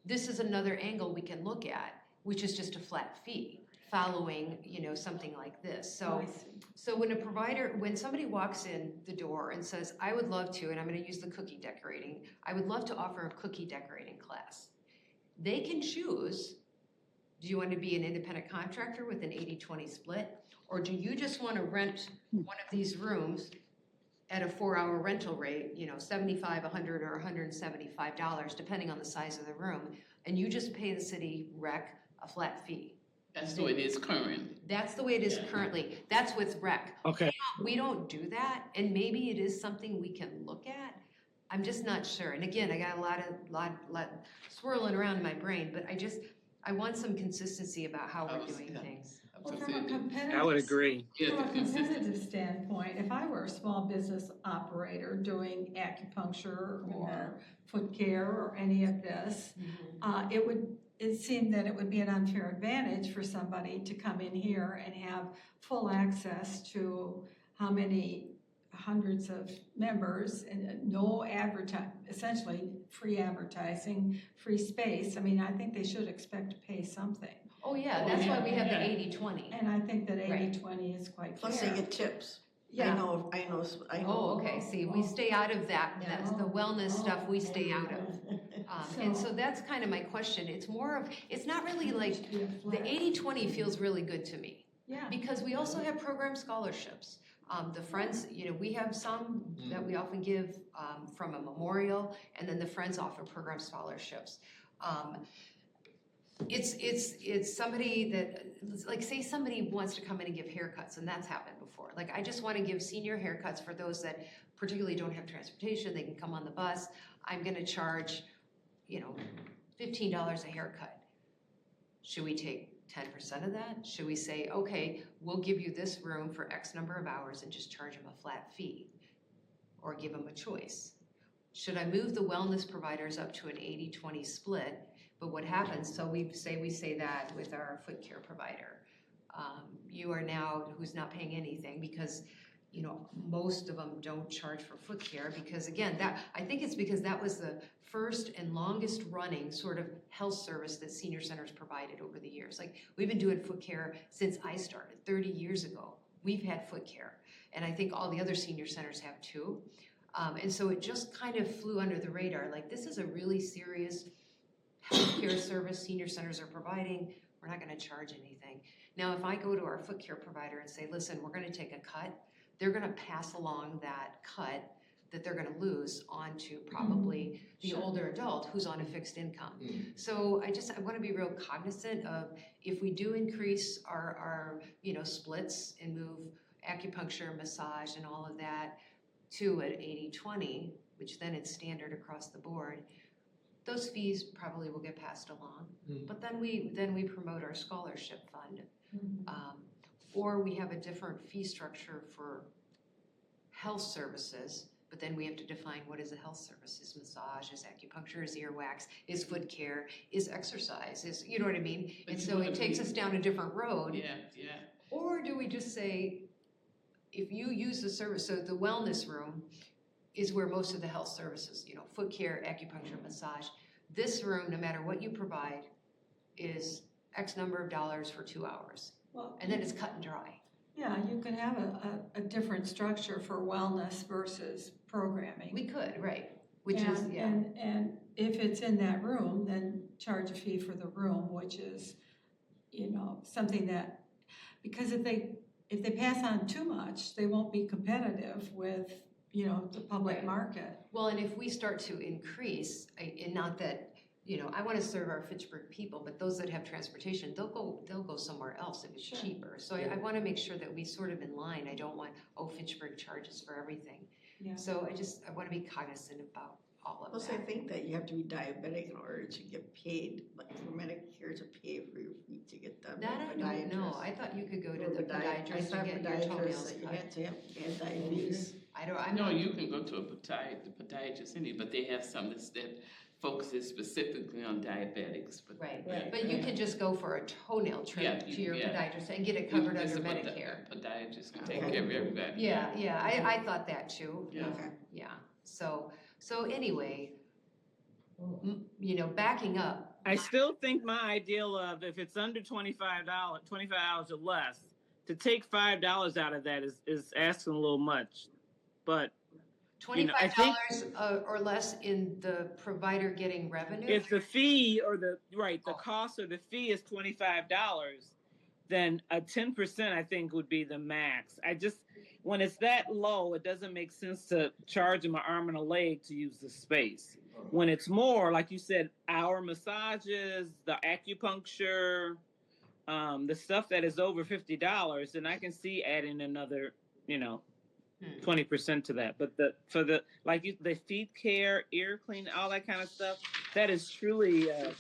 this is another angle we can look at, which is just a flat fee following, something like this. So when somebody walks in the door and says, I would love to, and I'm gonna use the cookie decorating, I would love to offer a cookie decorating class. They can choose, do you want to be an independent contractor with an 80-20 split? Or do you just want to rent one of these rooms at a 4-hour rental rate, $75, $100, or $175, depending on the size of the room, and you just pay the city rec a flat fee? That's the way it is currently. That's the way it is currently. That's with rec. Okay. We don't do that, and maybe it is something we can look at. I'm just not sure. And again, I got a lot swirling around in my brain, but I want some consistency about how we're doing things. Well, from a competitive. I would agree. From a competitive standpoint, if I were a small business operator doing acupuncture or foot care or any of this, it seemed that it would be an unfair advantage for somebody to come in here and have full access to how many hundreds of members and no essentially free advertising, free space. I mean, I think they should expect to pay something. Oh, yeah, that's why we have the 80-20. And I think that Right. 80-20 is quite fair. Plus they get tips. Yeah. I know. Oh, okay, see, we stay out of that, that's the wellness stuff we stay out of. And so that's kind of my question. It's not really like, the 80-20 feels really good to me. Yeah. Because we also have program scholarships. The Friends, we have some that we often give from a memorial, and then the Friends offer program scholarships. It's somebody that, like, say somebody wants to come in and give haircuts, and that's happened before. Like, I just want to give senior haircuts for those that particularly don't have transportation. They can come on the bus. I'm going to charge, $15 a haircut. Should we take 10% of that? Should we say, okay, we'll give you this room for X number of hours and just charge them a flat fee? Or give them a choice? Should I move the wellness providers up to an 80-20 split? But what happens, so we say that with our foot care provider. You are now, who's not paying anything because most of them don't charge for foot care because again, I think it's because that was the first and longest running sort of health service that senior centers provided over the years. Like we've been doing foot care since I started 30 years ago. We've had foot care, and I think all the other senior centers have too. And so it just kind of flew under the radar. Like this is a really serious healthcare service senior centers are providing. We're not going to charge anything. Now, if I go to our foot care provider and say, listen, we're going to take a cut, they're going to pass along that cut that they're going to lose onto probably the older adult who's on a fixed income. So I want to be real cognizant of if we do increase our splits and move acupuncture, massage, and all of that to an 80-20, which then it's standard across the board, those fees probably will get passed along. But then we promote our scholarship fund. Or we have a different fee structure for health services, but then we have to define what is a health service. Is massage, is acupuncture, is earwax, is foot care, is exercise, is, you know what I mean? But And so it takes us down a different road. Yeah. Or do we just say, if you use the service, so the wellness room is where most of the health services, foot care, acupuncture, massage. This room, no matter what you provide, is X number of dollars for 2 hours. Well, And then it's cut and dry. yeah, you could have a different structure for wellness versus programming. We could, right, which is, yeah. And if it's in that room, then charge a fee for the room, which is, something that, because if they pass on too much, they won't be competitive with, the public Right. market. Well, and if we start to increase, and not that, I want to serve our Fitchburg people, but those that have transportation, they'll go somewhere else if it's Sure. cheaper. So I want to make sure that we sort of in line. I don't want, Fitchburg charges for everything. Yeah. So I want to be cognizant about all of Plus, that. I think that you have to be diabetic in order to get paid, like for Medicare to pay for your feet to get done. That I don't know. I thought you could go to the podiatrist to get your toenails You cut. had to have diabetes. I'm No, not. you can go to a podiatrist anyway, but they have some that focuses specifically on diabetics. But Right, Right. but you can just go for a toenail trim Yeah, to your yeah. podiatrist and get it covered Just under a Medicare. Podiatrist can take care of everybody. Yeah, I thought that too. Yeah. Okay. Yeah, so anyway, backing up, I still think my ideal of if it's under $25 or less, to take $5 out of that is asking a little much. But I think $25 or less in the provider getting revenue? if the fee or the cost or the fee is $25, then a 10% I think would be the max. When it's that low, it doesn't make sense to charge them an arm and a leg to use the space. When it's more, like you said, our massages, the acupuncture, the stuff that is over $50, then I can see adding another, 20% to that. But the feet care, ear clean, all that kind of stuff, that is truly a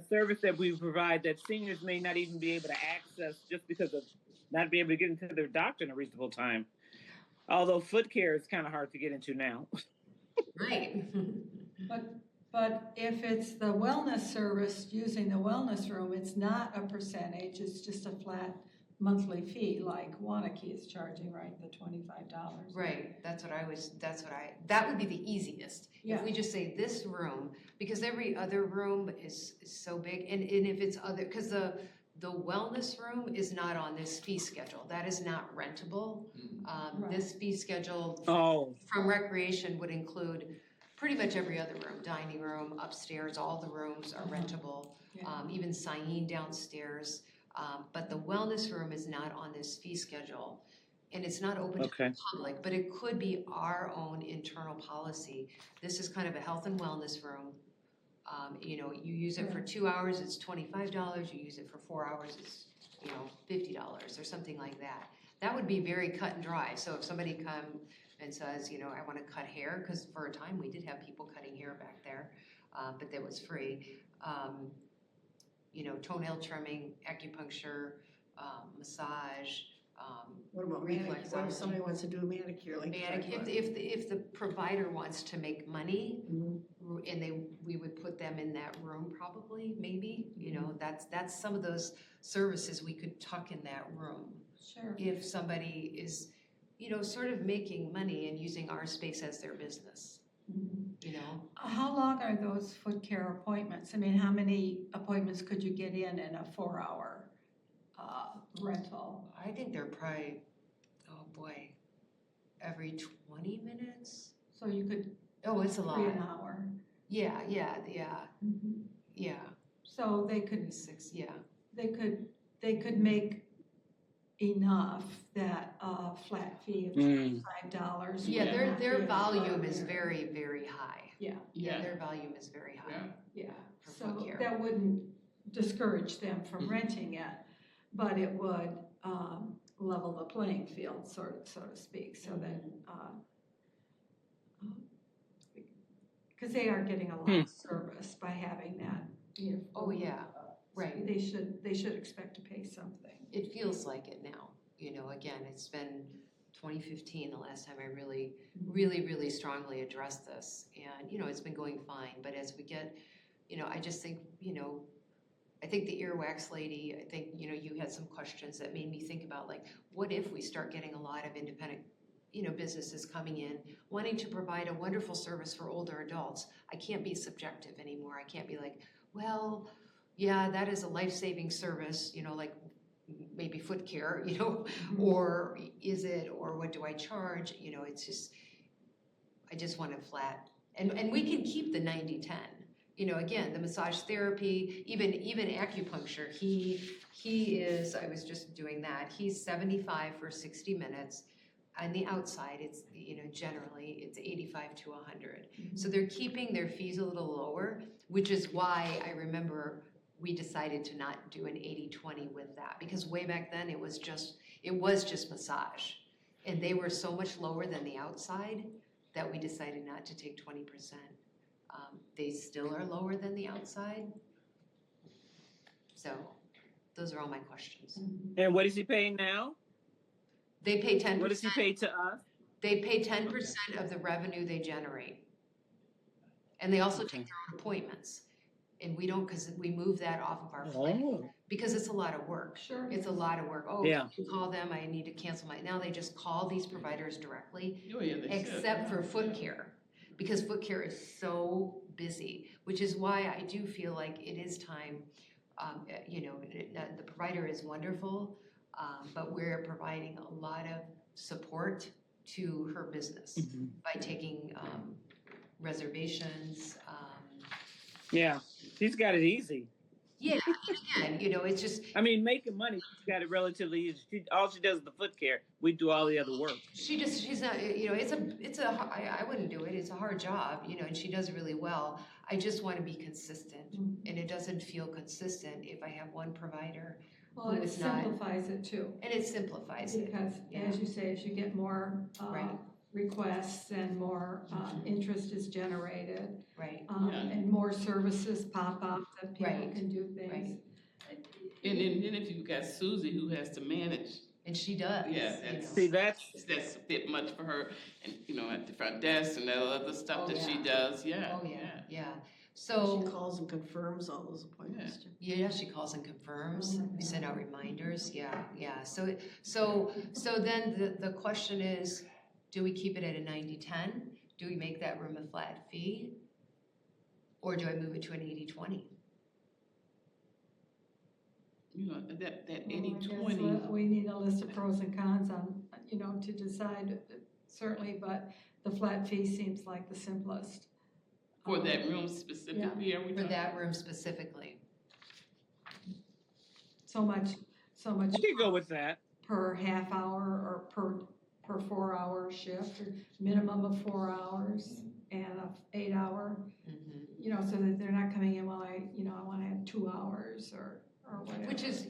service that we provide that seniors may not even be able to access just because of not be able to get into their doctor in a reasonable time. Although foot care is kind of hard to get into now. Right. But if it's the wellness service using the wellness room, it's not a percentage, it's just a flat monthly fee like Wanakee is charging, right, the $25. Right, that would be the easiest. Yeah. If we just say this room, because every other room is so big, and if it's other, because the wellness room is not on this fee schedule, that is not rentable. Right. This fee schedule Oh, from recreation would include pretty much every other room, dining room, upstairs, all the rooms are rentable, Yeah. even Cyan downstairs. But the wellness room is not on this fee schedule, and it's not open to okay. the public, but it could be our own internal policy. This is kind of a health and wellness room. You use it for 2 hours, it's $25, you use it for 4 hours, it's, $50 or something like that. That would be very cut and dry. So if somebody comes and says, I want to cut hair, because for a time we did have people cutting hair back there, but that was free. Toenail trimming, acupuncture, massage, What about reflex manicure? What if therapy. somebody wants to do a manicure like? If the provider wants to make money, Mhm. and we would put them in that room probably, maybe, that's some of those services we could tuck in that room. Sure. If somebody is sort of making money and using our space as their business, How long are those foot care appointments? I mean, how many appointments could you get in a 4-hour rental? I think they're probably, oh boy, every 20 minutes? So you could, Oh, it's a lot. 3 an hour. Yeah. Mhm. Yeah. So they could, 6, yeah. they could make enough that flat fee of $25. Yeah, would their not their be volume is extraordinary. very, very high. Yeah, Yeah, their volume is very high. yeah. For So foot care. that wouldn't discourage them from renting it, but it would level the playing field, so to speak, so that, because they are getting a lot of service by having that. Oh, yeah, right. They should expect to pay something. It feels like it now, again, it's been 2015, the last time I really, really, really strongly addressed this. And, it's been going fine, but as we get, I just think, I think the earwax lady, I think, you had some questions that made me think about, like, what if we start getting a lot of independent, businesses coming in, wanting to provide a wonderful service for older adults. I can't be subjective anymore. I can't be like, well, yeah, that is a life-saving service, like maybe foot care, or is it, or what do I charge? It's just, I just want it flat. And we can keep the 90-10. Again, the massage therapy, even acupuncture, he is, I was just doing that, he's 75 for 60 minutes. On the outside, it's, generally it's 85 to 100. So they're keeping their fees a little lower, which is why I remember we decided to not do an 80-20 with that, because way back then it was just massage. And they were so much lower than the outside that we decided not to take 20%. They still are lower than the outside. So those are all my questions. And what is he paying now? They pay 10%. What does he pay to us? They pay 10% of the revenue they generate. And they also take their own appointments. And we don't, because we move that off of our plate. Because it's a lot of work. Sure. It's a lot of work. Oh, Yeah. you call them, I need to cancel now they just call these providers directly, Oh, yeah, they should. except for foot care. Because foot care is so busy, which is why I do feel like it is time, the provider is wonderful, but we're providing a lot of support to her business by taking reservations. Yeah, she's got it easy. Yeah, and again, it's just. I mean, making money, she's got it relatively easy. All she does is the foot care. We do all the other work. She's not, I wouldn't do it. It's a hard job, and she does really well. I just want to be consistent, and it doesn't feel consistent if I have one provider. Well, it simplifies it too. And it simplifies it. Because, as you say, as you get more requests and more interest is generated. Right. And more services pop up that people can do things. And then if you've got Susie who has to manage. And she does. Yeah, that's a bit much for her, and at the front desk and all other stuff that she does. Yeah. Oh yeah. So she calls and confirms all those appointments. Yeah, she calls and confirms. We send out reminders. Yeah. So then the question is, do we keep it at a 90-10? Do we make that room a flat fee? Or do I move it to an 80-20? That 80-20. We need a list of pros and cons on, to decide certainly, but the flat fee seems like the simplest. For that room specifically, are we For that room specifically. So much. I could go with that. Per half hour or per 4-hour shift, or minimum of 4 hours and a 8-hour. So that they're not coming in, well, I want to have 2 hours or whatever. Which is,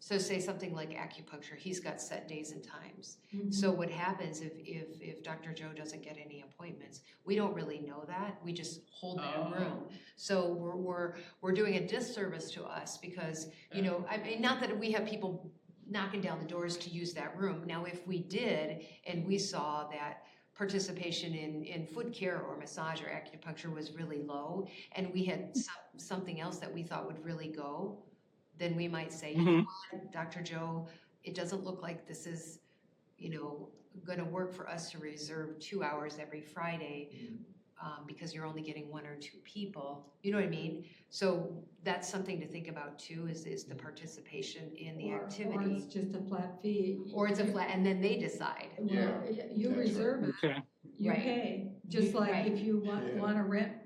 so say something like acupuncture, he's got set days and times. So what happens if Dr. Joe doesn't get any appointments, we don't really know that, we just hold that room. So we're doing a disservice to us because, I mean, not that we have people knocking down the doors to use that room. Now, if we did, and we saw that participation in foot care or massage or acupuncture was really low, and we had something else that we thought would really go, then we might say, you know what, Dr. Joe, it doesn't look like this is, gonna work for us to reserve 2 hours every Friday, because you're only getting 1 or 2 people, you know what I mean? So that's something to think about too, is the participation in the Or activity. it's just a flat fee. Or it's a flat, and then they decide. Well, you that's reserve it, Okay. you Right. pay, just like Right. if you Yeah. wanna rent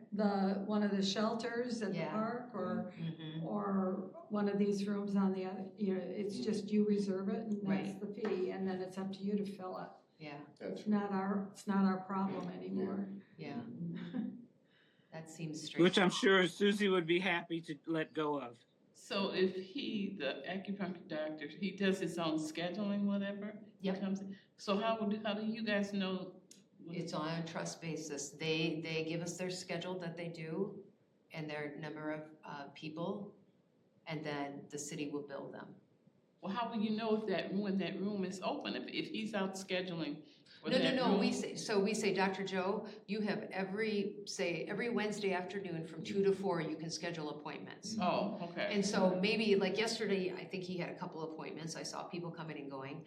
one of the shelters at the Yeah. park, or Mhm. one of these rooms on the other, it's just you reserve it and that's Right. the fee, and then it's up to you to fill it. Yeah, That's It's not our problem anymore. yeah. That seems strange. Which I'm sure Susie would be happy to let go of. So if the acupuncture doctor, he does his own scheduling, whatever? he Yep. comes in. So how do you guys know? It's on a trust basis. They give us their schedule that they do and their number of people, and then the city will bill them. Well, how will you know when that room is open, if he's out scheduling for No, that no, room? we say, Dr. Joe, you have every Wednesday afternoon from 2 to 4, you can schedule appointments. Oh, okay. And so maybe like yesterday, I think he had a couple appointments. I saw people coming and going.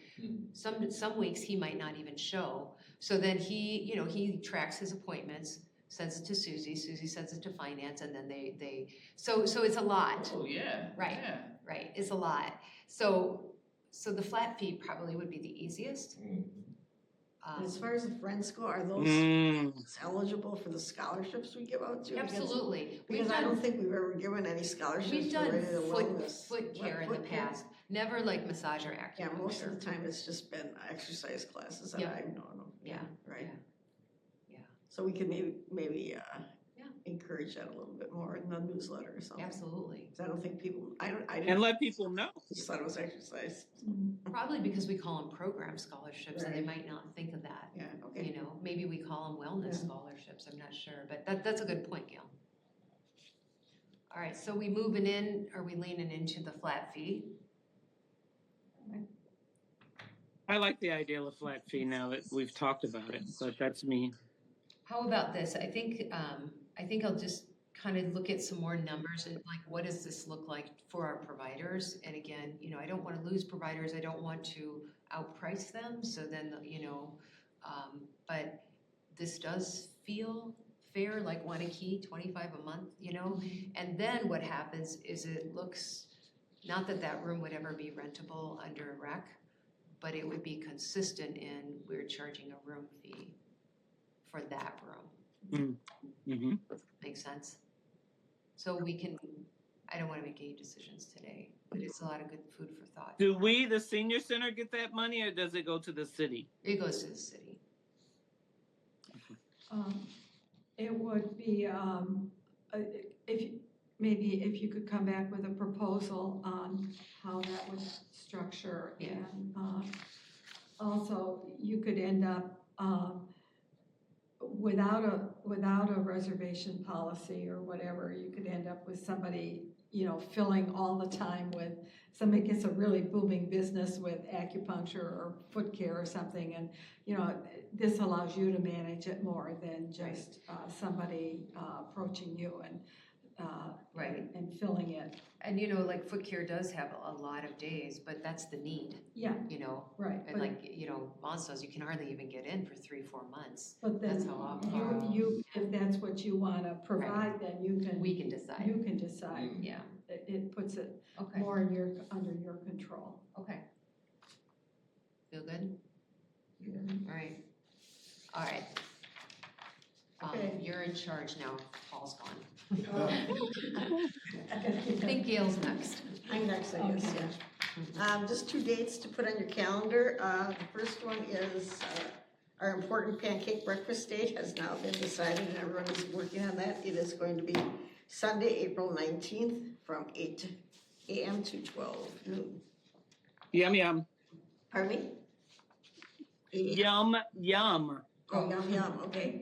Some weeks he might not even show. So then he tracks his appointments, sends it to Susie. Susie sends it to finance, and then so it's a lot. Oh, yeah. Right. Yeah. Right, it's a lot. So the flat fee probably would be the easiest. And as far as the friends go, are those eligible for the scholarships we give out to? Absolutely. Because I don't think we've ever given any scholarships We've for done any of the wellness. foot care in the Foot care? past, never like massage or acupuncture. Yeah, most of the time it's just been exercise classes that Yeah. I've known of. Yeah, Right. yeah. So we could maybe encourage that a little bit more in the newsletter or something. Absolutely. 'Cause I don't think people, I And didn't, let people know. just thought it was exercise. Probably because we call them program scholarships and they Right. might not think of that. Yeah, okay. Maybe we call them wellness scholarships, I'm not sure, but that's a good point, Gail. All right, so we are we leaning into the flat fee? I like the idea of a flat fee now that we've talked about it, but that's me. How about this? I think I'll just kind of look at some more numbers and like, what does this look like for our providers? And again, I don't want to lose providers. I don't want to outprice them. So then, but this does feel fair, like Wanakee, 25 a month, And then what happens is it looks, not that room would ever be rentable under a rec, but it would be consistent in we're charging a room fee for that room. Mm-hmm. Makes sense? So I don't want to make any decisions today, but it's a lot of good food for thought. Do we, the senior center, get that money, or does it go to the city? It goes to the city. It would be, if you could come back with a proposal on how that would structure. Yeah. And also, you could end up without a reservation policy or whatever, you could end up with somebody, filling all the time with, somebody gets a really booming business with acupuncture or foot care or something, and, this allows you to manage it more than just somebody approaching you and Right. and filling it. And like foot care does have a lot of days, but that's the need, Yeah, right. And like, Monsters, you can hardly even get in for 3-4 months. But That's then how often. you, if that's what you wanna provide, then We can decide. you can decide. Yeah, It puts it okay, more under your control. okay. Feel good? All right. All right. Okay. You're in charge now. Paul's gone. I think Gail's next. I'm next, I guess, yeah. Just 2 dates to put on your calendar. The first one is our important pancake breakfast date has now been decided and everyone is working on that. It is going to be Sunday, April 19th from 8 a.m. to 12 noon. Yum, yum. Pardon me? Yum, yum. Oh, yum, yum, okay.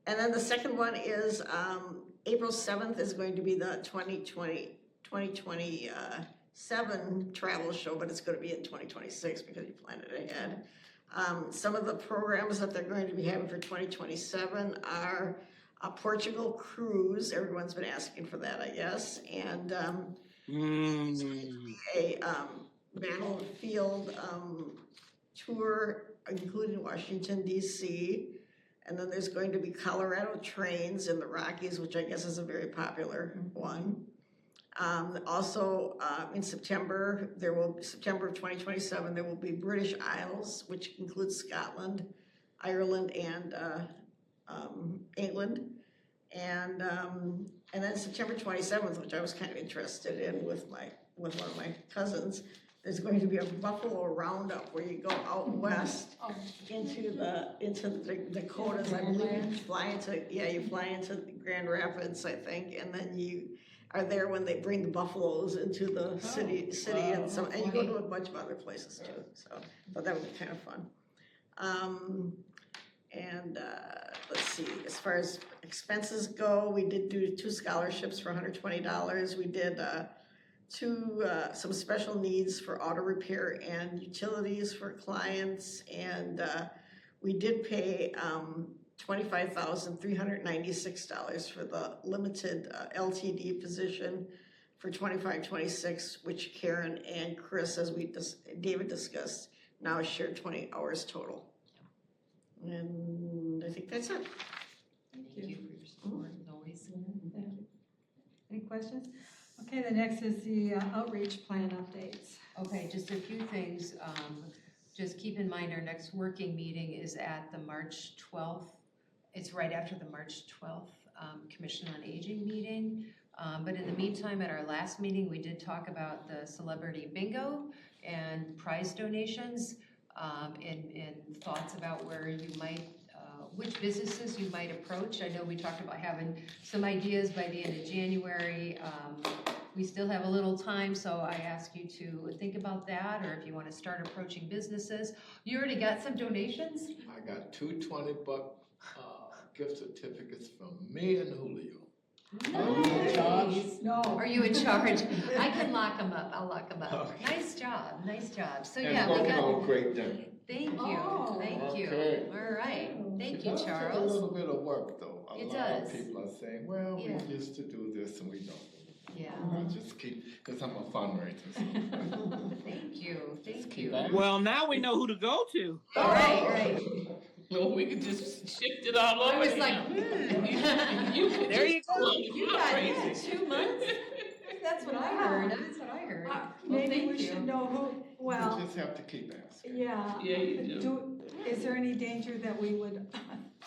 And then the second one is April 7th is going to be the 2027 travel show, but it's going to be in 2026 because you planned it ahead. Some of the programs that they're going to be having for 2027 are a Portugal cruise. Everyone's been asking for that, I guess. And a battlefield tour, including Washington DC. And then there's going to be Colorado trains in the Rockies, which I guess is a very popular one. Also, in September, September of 2027, there will be British Isles, which includes Scotland, Ireland, and England. And then September 27th, which I was kind of interested in with one of my cousins, there's going to be a buffalo roundup where you go out west into the Dakotas. I believe you fly into Grand Rapids, I think, and then you are there when they bring the buffaloes into the city, and you go to a bunch of other places too. So I thought that would be kind of fun. Let's see, as far as expenses go, we did do 2 scholarships for $120. We did some special needs for auto repair and utilities for clients, and we did pay $25,396 for the limited LTD position for 25-26, which Karen and Chris, as David discussed, now shared 20 hours total. And I think that's it. Thank you for your support, as always. Thank you. Any questions? Okay, the next is the outreach plan updates. Okay, just a few things. Just keep in mind our next working meeting is at the March 12th. It's right after the March 12th Commission on Aging meeting. But in the meantime, at our last meeting, we did talk about the celebrity bingo and prize donations and thoughts about where you might, which businesses you might approach. I know we talked about having some ideas by the end of January. We still have a little time, so I ask you to think about that, or if you want to start approaching businesses. You already got some donations? I got 2 $20 gift certificates from me and Julio. Are you in charge? No. Are you in charge? I can lock them up. I'll lock them up. Okay. Nice job. Nice job. So And yeah, we working got. on great dinner. Thank you. Oh. Thank you. Okay. All right. Thank It you, does take a Charles. little bit of work though. A It lot does. of people are saying, well, Yeah. we used to do this and we don't. Yeah. I just keep, because I'm a fundraiser. Thank you. Thank keep you. that. Well, now we know who to go to. All right. Right. Well, we could just shift it all over. I was like, You could There you just go. You got 2 months? That's what I heard. That's what I heard. Well, Maybe thank we you. should know who, You well, just have to keep asking. yeah. Yeah, you do. Is there any danger that we would,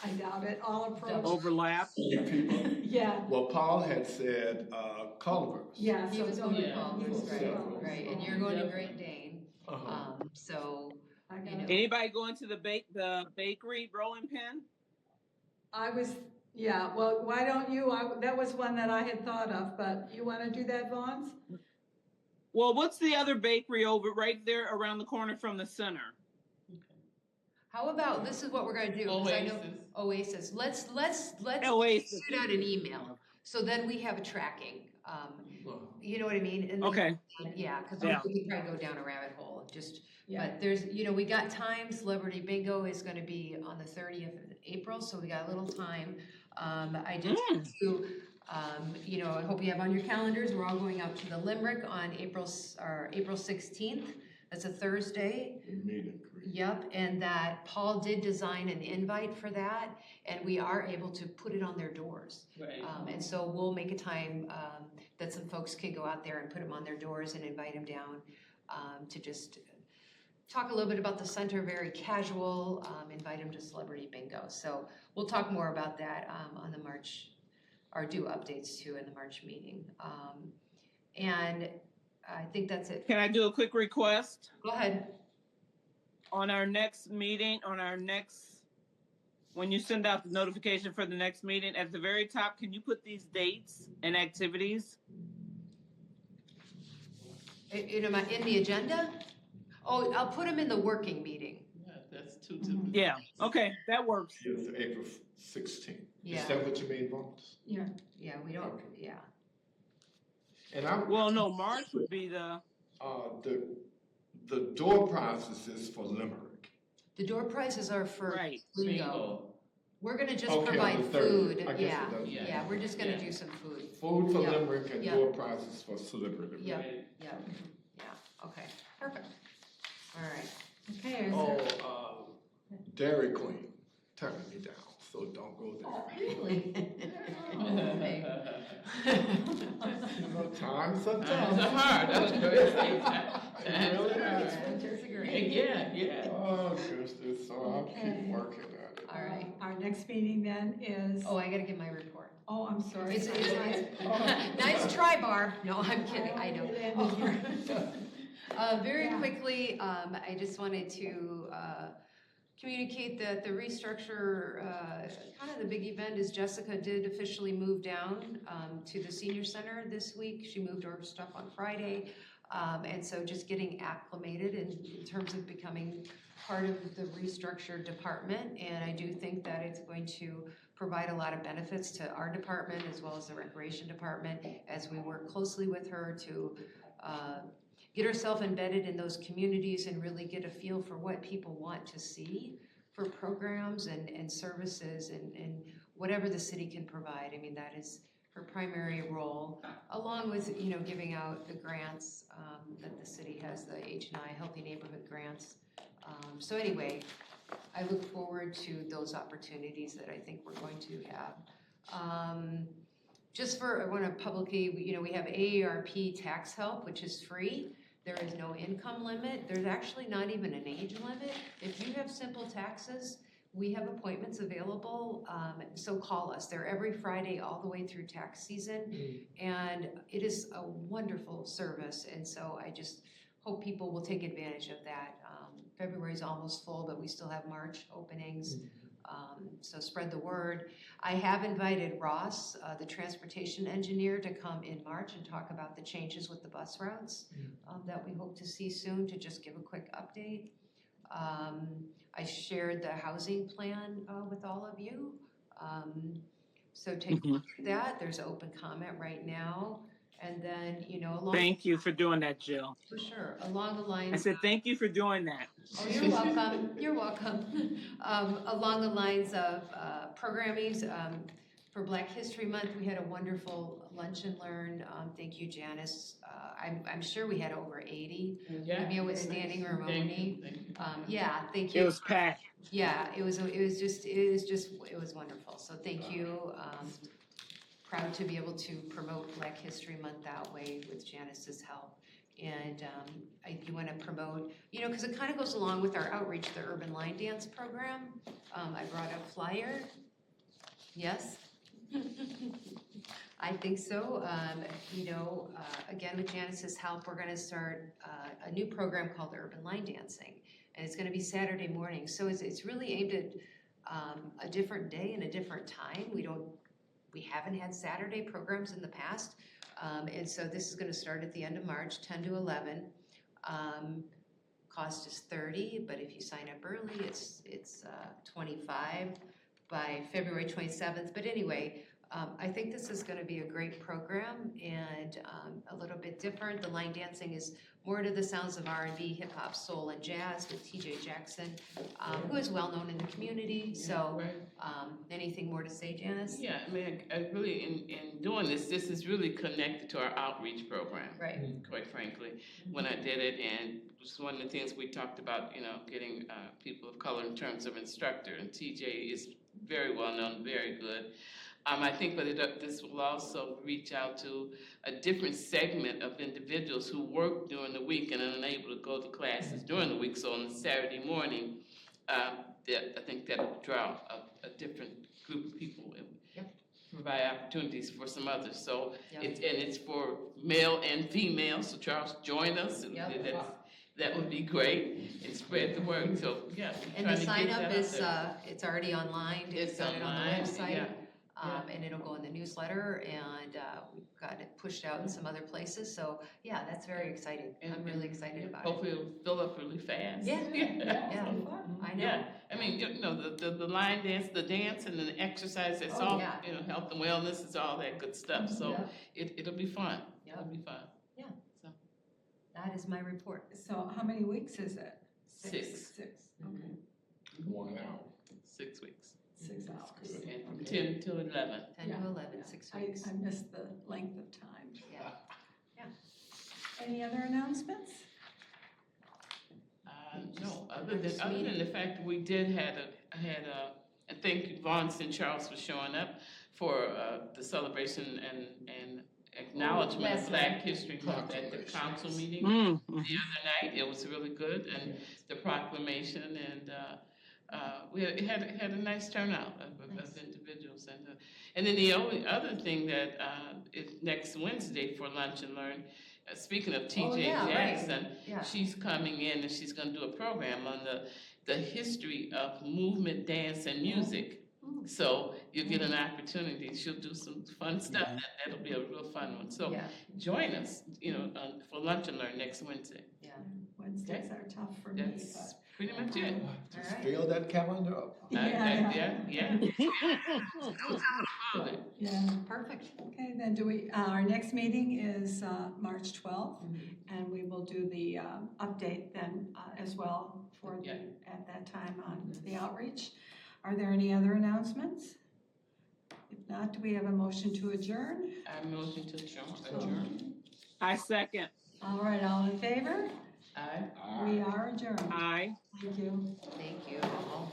I doubt it, all approach? Overlap. People, Yeah, well, Paul had said, Culver's. yeah. He so was don't- going to Yeah. Culver's, Yeah. right? Right. And you're going to Definitely. Great Dane. Uh-huh. So I got you know. it. Anybody going to the bakery rolling pin? Yeah, well, why don't you, that was one that I had thought of, but you wanna do that, Vaughn? Well, what's the other bakery over right there around the corner from the center? How about, this is what we're gonna do, 'cause I know, Oasis, let's Oasis. shoot out an email, so then we have a tracking, you know what I mean? And then- Okay. Yeah, cause Yeah. we could probably go down a rabbit hole, just, Yeah. but there's, we got time, Celebrity Bingo is gonna be on the 30th of April, so we got a little time. I did I hope you have on your calendars, we're all going out to the Limerick on April 16th, that's a Thursday. Meet and greet. Yep, and that Paul did design an invite for that, and we are able to put it on their doors. Right. And so we'll make a time that some folks can go out there and put them on their doors and invite them down to just talk a little bit about the center, very casual, invite them to Celebrity Bingo. So we'll talk more about that on the March, or do updates too in the March meeting. And I think that's it. Can I do a quick request? Go ahead. On our next meeting, when you send out the notification for the next meeting, at the very top, can you put these dates and activities? In the agenda? Oh, I'll put them in the working meeting. Yeah, that's too different. Yeah, okay, that works. It's April 16th. Yeah. Is that what you mean, Vance? Yeah. Yeah, we don't, yeah. And I, Well, no, March would be the, the door prizes is for Limerick. The door prizes are for right. bingo. We're gonna just Okay, provide on the 30th. food, I guess yeah, it does. yeah, we're just gonna Yeah. do some food. Food for Yep. Limerick and Yep. door prizes for celebrity. Yep, yep, yeah, okay, perfect. All right, Okay, is Oh, there, Dairy Queen turning me down, so don't go there. really? You know, times are That's tough. hard, that's It great. really is. Winters are great. Yeah, yeah. Oh, goodness, so I'll Okay. keep working at it. All right, our next meeting then is, oh, I gotta give my report. oh, I'm sorry. It's nice try, Barb. No, I'm kidding, I know. Very Yeah. quickly, I just wanted to communicate that the restructure, kind of the big event is Jessica did officially move down to the senior center this week. She moved her stuff on Friday. And so just getting acclimated in terms of becoming part of the restructured department. And I do think that it's going to provide a lot of benefits to our department as well as the recreation department as we work closely with her to get herself embedded in those communities and really get a feel for what people want to see for programs and services and whatever the city can provide. I mean, that is her primary role, along with, you know, giving out the grants that the city has, the H&I Healthy Neighborhood Grants. So anyway, I look forward to those opportunities that I think we're going to have. Just for, I want to publicly, you know, we have AARP tax help, which is free. There is no income limit. There's actually not even an age limit. If you have simple taxes, we have appointments available, so call us. They're every Friday all the way through tax season, and it is a wonderful service, and so I just hope people will take advantage of that. February is almost full, but we still have March openings, so spread the word. I have invited Ross, the transportation engineer, to come in March and talk about the changes with the bus routes that we hope to see soon, to just give a quick update. I shared the housing plan with all of you. So take a look at that. There's open comment right now. And then, you know, along Thank you for doing that, Jill. for sure, along the I lines. said, thank you for doing that. Oh, you're welcome. You're welcome. Along the lines of programming, for Black History Month, we had a wonderful lunch and learn. Thank you, Janice. I'm sure we had over 80. Yeah. Maybe with standing room Thank only. you, thank you. Yeah, thank you. It was packed. Yeah, it was wonderful. So thank you. Proud to be able to promote Black History Month that way with Janice's help. And if you want to promote, you know, because it kind of goes along with our outreach, the Urban Line Dance program. I brought a flyer. Yes? I think so. You know, again, with Janice's help, we're going to start a new program called Urban Line Dancing. And it's going to be Saturday morning. So it's really aimed at a different day and a different time. We haven't had Saturday programs in the past. And so this is going to start at the end of March, 10 to 11. Cost is $30, but if you sign up early, it's $25 by February 27th. But anyway, I think this is going to be a great program and a little bit different. The line dancing is more to the sounds of R&B, hip hop, soul, and jazz with TJ Jackson, who is well known in the community. So, anything more to say, Janice? Yeah, I mean, I really, in doing this is really connected to our outreach program. Right. Quite frankly, when I did it, and just one of the things we talked about, you know, getting people of color in terms of instructor, and TJ is very well known, very good. I think this will also reach out to a different segment of individuals who work during the week and are unable to go to classes during the week. So on Saturday morning, I think that'll draw a different group of people and provide opportunities for some others. So it's for male and female. So Charles, join us. That would be great, and spread the word. So yeah. And the sign up is it's already online. It's got it on the website. Yeah. And it'll go in the newsletter, and we've got it pushed out in some other places. So yeah, that's very exciting. I'm really excited about it. Hopefully it'll fill up really fast. Yeah, yeah, I know. Yeah, I mean, you know, the line dance, the dance, and the exercise. It's all you know, health and wellness is all that good stuff. So it'll be fun. It'll be fun. Yeah. So that is my report. So how many weeks is it? 6. 6. Okay. 1 hour. 6 weeks. 6 hours. And 10 till 11. 10 Yeah. to 11, 6 I, weeks. I missed the length of time. Yeah. Any other announcements? No, other than the fact that we did had and thank you, Vaughn St. Charles, for showing up for the celebration and acknowledgement of Yes, Black History Month at the council meeting the other night. It was really good, and the proclamation, and we had a nice turnout of individuals, and then the only other thing that is next Wednesday for Lunch and Learn. Speaking of TJ yeah, right. Jackson, Yeah. she's coming in and she's gonna do a program on the history of movement, dance, and music. So you'll get an opportunity. She'll do some fun stuff. That'll be a real fun one. So Yeah. join us, for Lunch and Learn next Wednesday. Wednesdays are tough for me, That's but. pretty much it. Just Alright. fill that calendar up. Yeah. Yeah. Perfect. Okay, then our next meeting is March 12th, and we will do the update then as well at that time on the outreach. Are there any other announcements? If not, do we have a motion to adjourn? I motion to adjourn. I second. All right, all in favor? Aye. We are adjourned. Aye. Thank you. Thank you all.